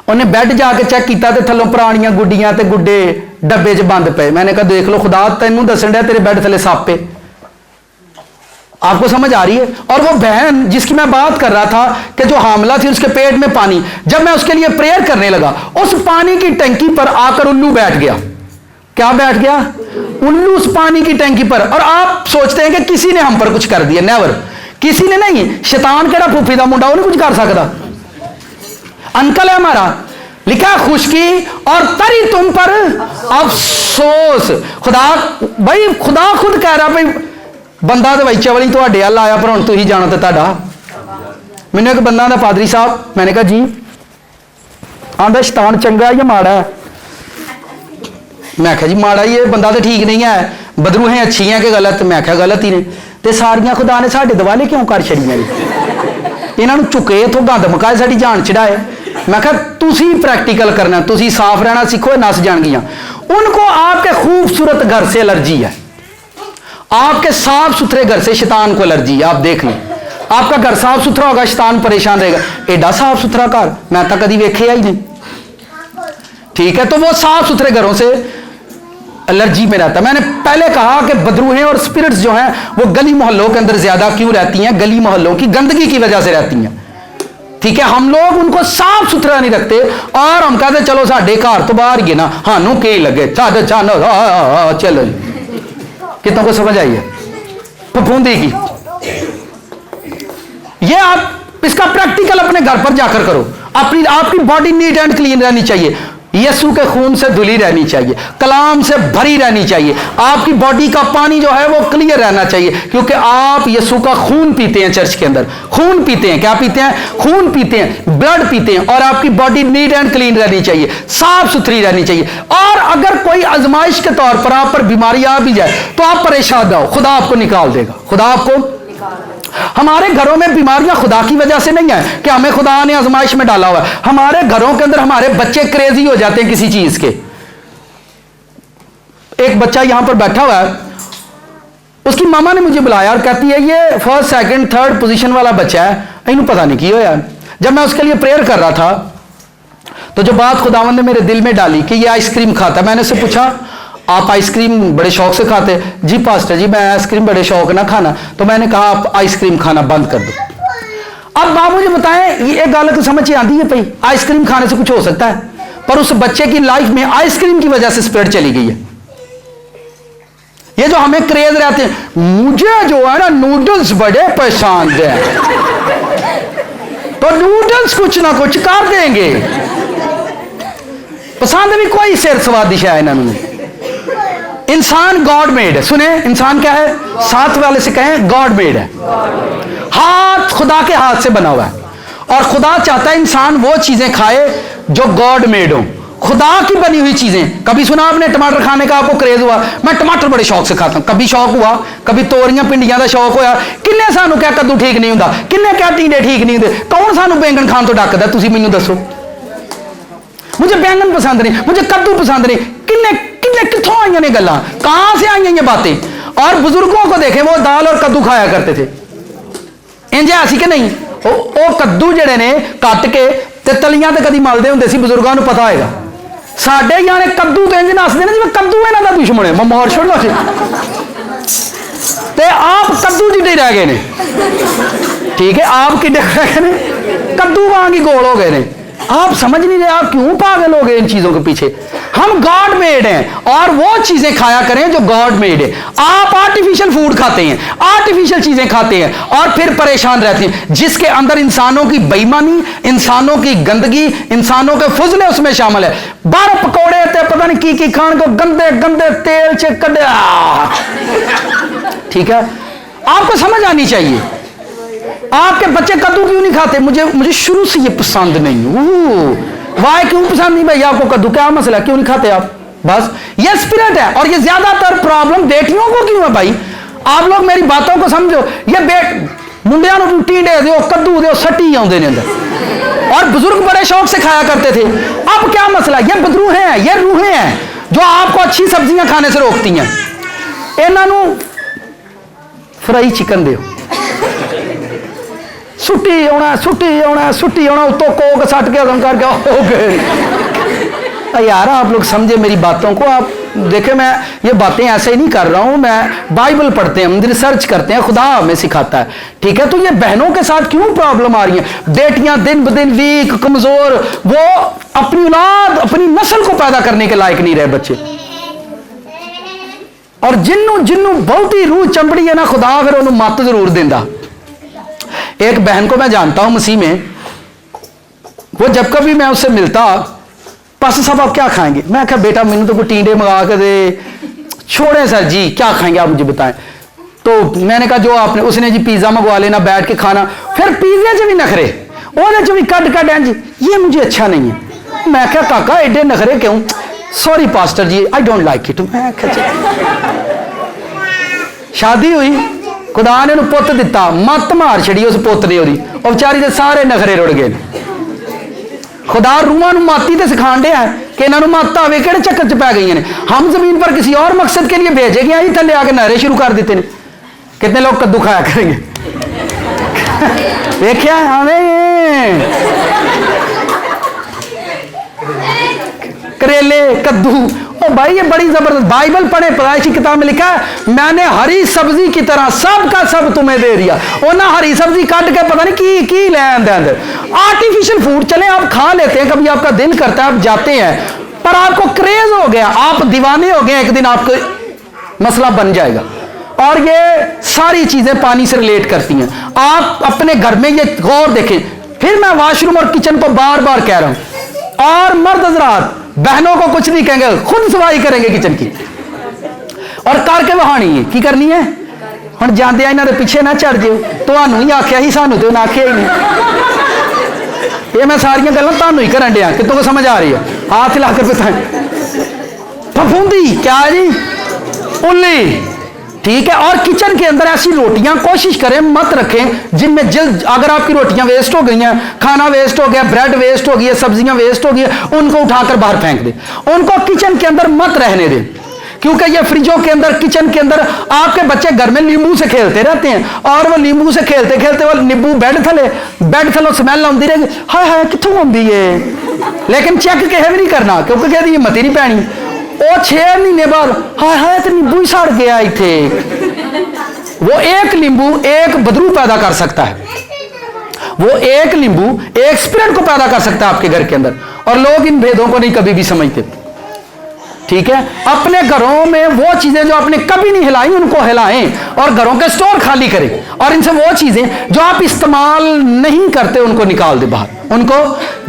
उन्हें बेड जाके चेक किया तो थल्लों पुरानियां गुड्डियां ते गुड्डे डब्बे च बंद पे। मैंने कहा देख लो खुदा तेनू दसन दिया तेरे बेड थले सप पे। आपको समझ आ रही है? और वो बहन जिसकी मैं बात कर रहा था कि जो हामला थी उसके पेट में पानी, जब मैं उसके लिए प्रेयर करने लगा उस पानी की टंकी पर आकर उल्लू बैठ गया। क्या बैठ गया? उल्लू उस पानी की टंकी पर। और आप सोचते हैं कि किसी ने हम पर कुछ कर दिया। नेवर, किसी ने नहीं। शैतान केड़ा फूफी दा मुंडा, उन्हें कुछ कर सकता। अंकल है हमारा, लिखा है खुशकी और तरी तुम पर अफसोस। खुदा भाई, खुदा खुद कह रहा भाई बंदा तो भाई चवली ਤੁਹਾਡੇ ਵੱਲ ਆਇਆ पर ਹੁਣ ਤੁਸੀਂ ਜਾਣੋ ਤੇ ਤੁਹਾਡਾ। ਮੈਨੂੰ ਇੱਕ ਬੰਦਾ ਦਾ ਪਾਦਰੀ ਸਾਹਿਬ, मैंने कहा जी आंदा शैतान चंगा या माड़ा है? मैं आख्या जी माड़ा ही है, बंदा तो ठीक नहीं है, बदरू है अच्छी है कि गलत? मैं आख्या गलत ही ने। ते सारियां खुदा ने साडे दिवाले क्यों कर छड़ियां? इन्हां नूं चुके इथों गंद मुकाए साडी जान चढ़ाए। मैं कहा तुसी प्रैक्टिकल करना, तुसी साफ रहना सीखो, नस जाएंगियां। उनको आपके खूबसूरत घर से एलर्जी है, आपके साफ सुथरे घर से शैतान को एलर्जी है। आप देख लें, आपका घर साफ सुथरा होगा शैतान परेशान रहेगा। एडा साफ सुथरा घर मैं तो कभी वेख्या ही नहीं। ठीक है, तो वो साफ सुथरे घरों से एलर्जी में रहता है। मैंने पहले कहा कि बदरूहें और स्पिरिट्स जो हैं वो गली मोहल्लों के अंदर ज्यादा क्यों रहती हैं? गली मोहल्लों की गंदगी की वजह से रहती हैं। ठीक है, हम लोग उनको साफ सुथरा नहीं रखते और हम कहते चलो साडे घर तो बाहर ही ना, हानू के लगे साडे चलो। कितनों को समझ आई है फफूंदी की? ये आप इसका प्रैक्टिकल अपने घर पर जाकर करो। आपकी बॉडी नीट एंड क्लीन रहनी चाहिए, यीशु के खून से धुली रहनी चाहिए, कलाम से भरी रहनी चाहिए। आपकी बॉडी का पानी जो है वो क्लियर रहना चाहिए, क्योंकि आप यीशु का खून पीते हैं। चर्च के अंदर खून पीते हैं। क्या पीते हैं? खून पीते हैं, ब्लड पीते हैं। और आपकी बॉडी नीट एंड क्लीन रहनी चाहिए, साफ सुथरी रहनी चाहिए। और अगर कोई आजमाइश के तौर पर आप पर बीमारी आ भी जाए तो आप परेशान ना हो, खुदा आपको निकाल देगा। खुदा आपको, हमारे घरों में बीमारियां खुदा की वजह से नहीं है कि हमें खुदा ने आजमाइश में डाला हुआ है। हमारे घरों के अंदर हमारे बच्चे क्रेजी हो जाते हैं किसी चीज के। एक बच्चा यहां पर बैठा हुआ है, उसकी मामा ने मुझे बुलाया और कहती है ये फर्स्ट सेकंड थर्ड पोजीशन वाला बच्चा है, इन्हें पता नहीं क्यों यार। जब मैं उसके लिए प्रेयर कर रहा था तो जो बात खुदावंद ने मेरे दिल में डाली कि ये आइसक्रीम खाता, मैंने उससे पूछा आप आइसक्रीम बड़े शौक से खाते? जी पास्टर जी मैं आइसक्रीम बड़े शौक ना खाना। तो मैंने कहा आप आइसक्रीम खाना बंद कर दो। अब बाबू जी बताएं, ये गल तो समझ आती है भाई आइसक्रीम खाने से कुछ हो सकता है, पर उस बच्चे की लाइफ में आइसक्रीम की वजह से स्प्रेड चली गई है। ये जो हमें क्रेज रहते हैं, मुझे जो है ना नूडल्स बड़े पसंद है, तो नूडल्स कुछ ना कुछ कर देंगे। पसंद भी कोई सिर स्वादिश है इन्होंने। इंसान गॉड मेड है। सुने, इंसान क्या है? साथ वाले से कहें गॉड मेड है। हाथ खुदा के हाथ से बना हुआ है, और खुदा चाहता है इंसान वो चीजें खाए जो गॉड मेड हो, खुदा की बनी हुई चीजें। कभी सुना आपने टमाटर खाने का आपको क्रेज हुआ? मैं टमाटर बड़े शौक से खाता हूं। कभी शौक हुआ? कभी तोरियां पिंडियां का शौक होया? किन्ने सानू क्या कद्दू ठीक नहीं होता, किन्ने क्या टींडे ठीक नहीं होते? कौन सानू बैंगन खान तो डकदा? तुसी मैनू दसो। मुझे बैंगन पसंद नहीं, मुझे कद्दू पसंद नहीं। किन्ने किन्ने कित्थों आई ने गल्लां, कहां से आई ये बातें? और बुजुर्गों को देखें, वो दाल और कद्दू खाया करते थे। इंज ऐसी कि नहीं? वो कद्दू जड़े ने कट के ते तलियां ते कदी मलदे हुंदे सी, बुजुर्गों को पता होएगा। साडे याने कद्दू तो इंज नसदे ने जिवें कद्दू इन्हां दा दुश्मन है, मैं मार छोड़दा सी। ते आप कद्दू जिड्डे रह गए ने, ठीक है, आप किड्डे रह गए ने? कद्दू वांग ही गोल हो गए ने। आप समझ नहीं रहे, आप क्यों पागल हो गए इन चीजों के पीछे? हम गॉड मेड हैं, और वो चीजें खाया करें जो गॉड मेड है। आप आर्टिफिशियल फूड खाते हैं, आर्टिफिशियल चीजें खाते हैं, और फिर परेशान रहते हैं, जिसके अंदर इंसानों की बेईमानी, इंसानों की गंदगी, इंसानों के फुजले उसमें शामिल है। बारह पकौड़े ते पता नहीं की खान को गंदे गंदे तेल से कड्या। ठीक है, आपको समझ आनी चाहिए। आपके बच्चे कद्दू क्यों नहीं खाते? मुझे शुरू से ये पसंद नहीं। वाह, क्यों पसंद नहीं भाई आपको कद्दू? क्या मसला, क्यों नहीं खाते आप? बस ये स्पिरिट है। और ये ज्यादातर प्रॉब्लम बेटियों को क्यों है भाई? आप लोग मेरी बातों को समझो। ये मुंडिया को टींडे दो, कद्दू दो, सटी आउंदे ने अंदर, और बुजुर्ग बड़े शौक से खाया करते थे। अब क्या मसला? ये बदरूहें हैं, ये रूहें हैं जो आपको अच्छी सब्जियां खाने से रोकती हैं। इन्हों फ्राई चिकन दो, सुट्टी आना उतो कोक सट के दम करके हो गए। यार आप लोग समझे मेरी बातों को। आप देखे, मैं ये बातें ऐसे ही नहीं कर रहा हूं, मैं बाइबल पढ़ते हैं, हम रिसर्च करते हैं, खुदा हमें सिखाता है। ठीक है, तो ये बहनों के साथ क्यों प्रॉब्लम आ रही है? बेटियां दिन ब दिन वीक, कमजोर, वो अपनी औलाद, अपनी नस्ल को पैदा करने के लायक नहीं रहे बच्चे। और जिन्नू बहुत ही रूह चंबड़ी है ना, खुदा फिर उन्होंने मत जरूर देंदा। एक बहन को मैं जानता हूं मसीह में, वो जब कभी मैं उससे मिलता, पास्टर साहब आप क्या खाएंगे? मैं कहा बेटा मैंने तो कोई टींडे मंगा के दे। छोड़े सर जी, क्या खाएंगे आप मुझे बताएं। तो मैंने कहा जो आपने, उसने जी पिज्जा मंगवा लेना, बैठ के खाना। फिर पिज्जे से भी नखरे, वो भी कट जी, ये मुझे अच्छा नहीं है। मैं क्या काका एडे नखरे क्यों? Sorry pastor ji, I don't like it. मैं शादी हुई, खुदा ने पुत दिता, मत मार छड़ी उस पुत ने, और बेचारी के सारे नखरे रुड़ गए। खुदा रूहां माती तो सिखाण दिया है कि इन्होंने मत आवे, किहड़े चक्कर च पै गई ने। हम जमीन पर किसी और मकसद के लिए भेजे गए, ही थले आके नहरे शुरू कर देते हैं। कितने लोग कद्दू खाया करेंगे? देखिया हमें करेले, कद्दू। ओ भाई ये बड़ी जबरदस्त, बाइबल पढ़े, पैदाइशी किताब में लिखा है मैंने हरी सब्जी की तरह सब का सब तुम्हें दे दिया। और ना हरी सब्जी काट के पता नहीं की ले अंदर। आर्टिफिशियल फूड चले आप खा लेते हैं, कभी आपका दिल करता है आप जाते हैं, पर आपको क्रेज हो गया, आप दीवाने हो गए, एक दिन आपको मसला बन जाएगा। और ये सारी चीजें पानी से रिलेट करती हैं। आप अपने घर में ये गौर देखें। फिर मैं वॉशरूम और किचन को बार बार कह रहा हूं, और मर्द हजरात बहनों को कुछ नहीं कहेंगे, खुद सफाई करेंगे किचन की, और करके वहानी है की करनी है। हम जाते इन्होंने पीछे ना चढ़ जाओ, तो ही आख्या ही, सानू तो आख्या ही नहीं। ये मैं सारिया गल्लां तुहानू ही करन दिया, कितों को समझ आ रही है? हाथ ला कर फफूंदी क्या जी, उल्ली। ठीक है, और किचन के अंदर ऐसी रोटियां कोशिश करें मत रखें जिनमें जल्द, अगर आपकी रोटियां वेस्ट हो गई हैं, खाना वेस्ट हो गया, ब्रेड वेस्ट हो गई है, सब्जियां वेस्ट हो गई है, उनको उठाकर बाहर फेंक दें। उनको किचन के अंदर मत रहने दें, क्योंकि ये फ्रिजों के अंदर, किचन के अंदर, आपके बच्चे घर में नींबू से खेलते रहते हैं, और वो नींबू से खेलते खेलते वो नींबू बेड थले स्मैल आती रहेगी, हाय हाय कितों आती है। लेकिन चेक किसी भी नहीं करना, क्योंकि कहती हिम्मत ही नहीं पैनी। वो 6 महीने बाद हाय हाय तो नींबू ही सड़ गया इथे। वो एक नींबू एक बदरू पैदा कर सकता है, वो एक नींबू एक स्पिरिट को पैदा कर सकता है आपके घर के अंदर, और लोग इन भेदों को नहीं कभी भी समझते। ठीक है, अपने घरों में वो चीजें जो आपने कभी नहीं हिलाई उनको हिलाएं और घरों के स्टोर खाली करें, और इनसे वो चीजें जो आप इस्तेमाल नहीं करते उनको निकाल दे बाहर, उनको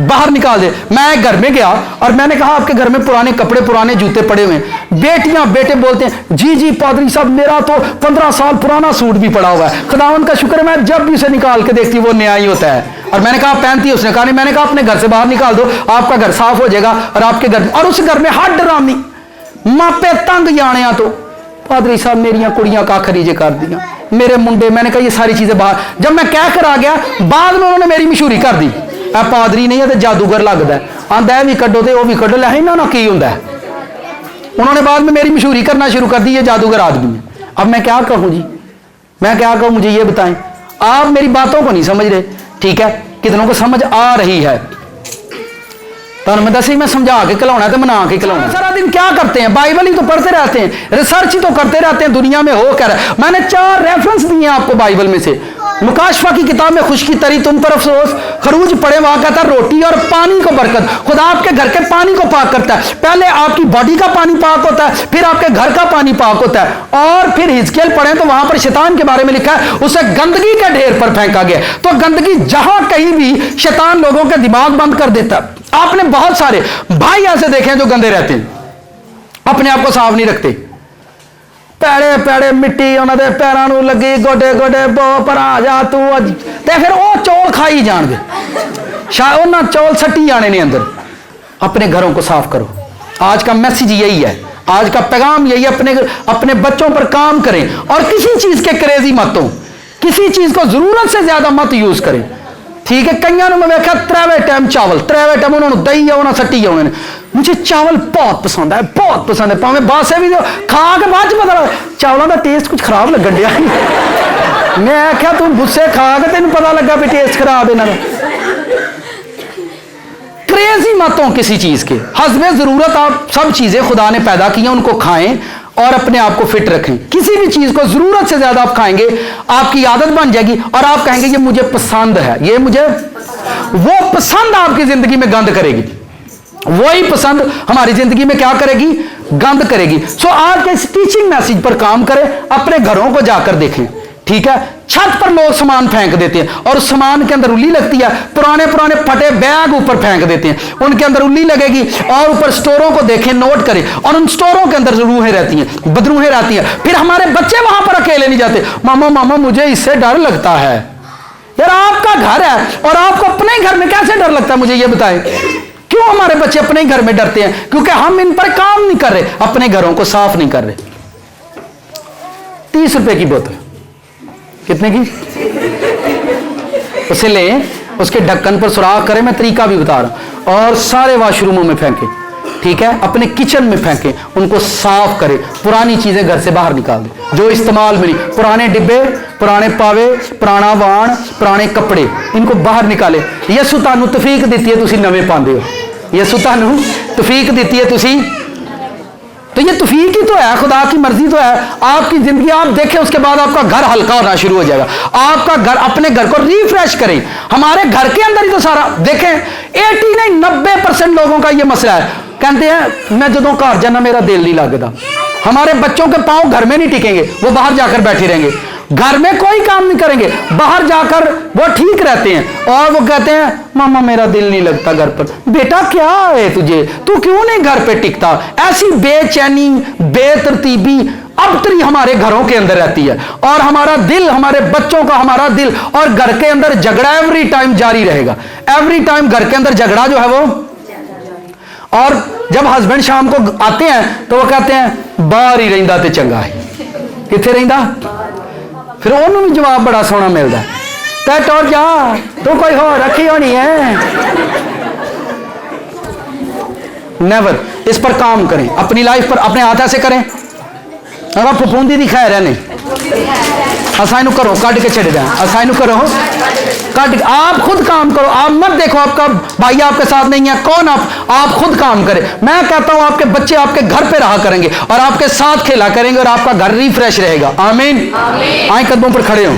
बाहर निकाल दे। मैं घर में गया और मैंने कहा आपके घर में पुराने कपड़े पुराने जूते पड़े हुए हैं। बेटियां बेटे बोलते हैं जी जी पादरी साहब मेरा तो 15 साल पुराना सूट भी पड़ा हुआ है, खुदावन का शुक्र है मैं जब भी उसे निकाल के देखती वो नया ही होता है। और मैंने कहा पहनती है, उसने कहा नहीं। मैंने कहा अपने घर से बाहर निकाल दो, आपका घर साफ हो जाएगा और आपके घर, और उस घर में हर डरामी मापे तंग जाने तो पादरी साहब मेरिया कुड़ियां का खरीजे कर दिया, मेरे मुंडे। मैंने कहा ये सारी चीजें बाहर, जब मैं कह कर आ गया बाद में उन्होंने मेरी मशहूरी कर दी, पादरी नहीं है तो जादूगर लगता है, आंदा भी कड्डो तो भी कड्डो, लै इन्होंने की होंगे। उन्होंने बाद में मेरी मशहूरी करना शुरू कर दी, ये जादूगर आदमी है। अब मैं क्या कहूँ जी, मैं क्या कहूँ, मुझे ये बताएं। आप मेरी बातों को नहीं समझ रहे, ठीक है, कितनों को समझ आ रही है तो मैं दसी मैं समझा के खिलाना तो मना के खिलाना। सारा दिन क्या करते हैं, बाइबल ही तो पढ़ते रहते हैं, रिसर्च ही तो करते रहते हैं दुनिया में हो क्या रहा है। मैंने 4 रेफरेंस दिए आपको बाइबल में से। मुकाशफा की किताब में खुशकी तरी तुम पर अफसोस, खरूज पड़े वहां कहता रोटी और पानी को बरकत। खुदा आपके घर के पानी को पाक करता है, पहले आपकी बॉडी का पानी पाक होता है, फिर आपके घर का पानी पाक होता है। और फिर हिजकियेल पढ़े तो वहां पर शैतान के बारे में लिखा है उसे गंदगी के ढेर पर फेंका गया। तो गंदगी जहां कहीं भी शैतान लोगों के दिमाग बंद कर देता है। आपने बहुत सारे भाई ऐसे देखे हैं जो गंदे रहते हैं, अपने आप को साफ नहीं रखते, पैड़े पैड़े मिट्टी उन्होंने पैरों में लगी, गोडे गोडे बो पर आ जा तू, ते फिर वो चौल खाई जाएंगे, शायद उन्हें चौल सट्टी जाने ने अंदर। अपने घरों को साफ करो, आज का मैसेज यही है, आज का पैगाम यही है। अपने बच्चों पर काम करें और किसी चीज के क्रेजी मत हो, किसी चीज को जरूरत से ज्यादा मत यूज करें, ठीक है। कईयों ने मैं देखा 3 टाइम चावल, 3 टाइम उन्होंने दही है सट्टी है उन्होंने। मुझे चावल बहुत पसंद है, बहुत पसंद है, भावे बासे भी खा के बाद पता चावलों का टेस्ट कुछ खराब लगन दिया। मैं आख्या तू गुस्से खा के तेन पता लगा भी टेस्ट खराब इन्होंने। क्रेजी मत हो किसी चीज के, हस्बे जरूरत आप सब चीजें खुदा ने पैदा की हैं उनको खाएं और अपने आप को फिट रखें। किसी भी चीज को जरूरत से ज्यादा आप खाएंगे आपकी आदत बन जाएगी और आप कहेंगे ये मुझे पसंद है, ये मुझे, वो पसंद आपकी जिंदगी में गंद करेगी, वही पसंद हमारी जिंदगी में क्या करेगी, गंद करेगी। सो आज के इस टीचिंग मैसेज पर काम करें, अपने घरों को जाकर देखें, ठीक है। छत पर लोग सामान फेंक देते हैं और उस सामान के अंदर उल्ली लगती है, पुराने पुराने फटे बैग ऊपर फेंक देते हैं, उनके अंदर उल्ली लगेगी। और ऊपर स्टोरों को देखें, नोट करें, और उन स्टोरों के अंदर रूहें रहती हैं, बदरूहें रहती हैं। फिर हमारे बच्चे वहां पर अकेले नहीं जाते, मामा मामा मुझे इससे डर लगता है। यार आपका घर है और आपको अपने ही घर में कैसे डर लगता है, मुझे ये बताएं। क्यों हमारे बच्चे अपने ही घर में डरते हैं? क्योंकि हम इन पर काम नहीं कर रहे, अपने घरों को साफ नहीं कर रहे। 30 रुपए की बोतल, कितने की? उसे लें, उसके ढक्कन पर सुराख करें, मैं तरीका भी बता रहा हूं, और सारे वॉशरूमों में फेंकें, ठीक है। अपने किचन में फेंकें, उनको साफ करें, पुरानी चीजें घर से बाहर निकाल दें जो इस्तेमाल में नहीं, पुराने डिब्बे, पुराने पावे, पुराना वाण, पुराने कपड़े, इनको बाहर निकालें। यसु तानू तफीक देती है, तुसी नवे पांदे हो, यसु तानू तफीक देती है तुसी, तो ये तौफीक ही तो है, खुदा की मर्जी तो है। आपकी जिंदगी आप देखें, उसके बाद आपका घर हल्का होना शुरू हो जाएगा। आपका घर, अपने घर को रिफ्रेश करें। हमारे घर के अंदर ही तो सारा देखें, 80 नहीं 90% लोगों का ये मसला है, कहते हैं मैं जदों घर जाना मेरा दिल नहीं लगता। हमारे बच्चों के पांव घर में नहीं टिकेंगे, वो बाहर जाकर बैठे रहेंगे, घर में कोई काम नहीं करेंगे, बाहर जाकर वो ठीक रहते हैं और वो कहते हैं मामा मेरा दिल नहीं लगता घर पर। बेटा क्या है तुझे, तू क्यों नहीं घर पे टिकता? ऐसी बेचैनी, बेतरतीबी, अबतरी हमारे घरों के अंदर रहती है और हमारा दिल, हमारे बच्चों का हमारा दिल और घर के अंदर झगड़ा एवरी टाइम जारी रहेगा। एवरी टाइम घर के अंदर झगड़ा जो है वो, और जब हस्बैंड शाम को आते हैं तो वो कहते हैं बाहर ही रहिंदा ते चंगा है, किथे रहिंदा? फिर उन्होंने भी जवाब बड़ा सोहना मिलता, तै टोर जा, तू कोई हो रखी होनी है। नेवर। इस पर काम करें, अपनी लाइफ पर अपने हाथ ऐसे करें, अगर फफूंदी दी खैर है नहीं, असा इनू करो कट के छड़ दें, असा इनू करो कट, आप खुद काम करो। आप मत देखो आपका भाई आपके साथ नहीं है, कौन आप खुद काम करें। मैं कहता हूं आपके बच्चे आपके घर पे रहा करेंगे और आपके साथ खेला करेंगे और आपका घर रिफ्रेश रहेगा। आमीन। आए कदमों पर खड़े हो।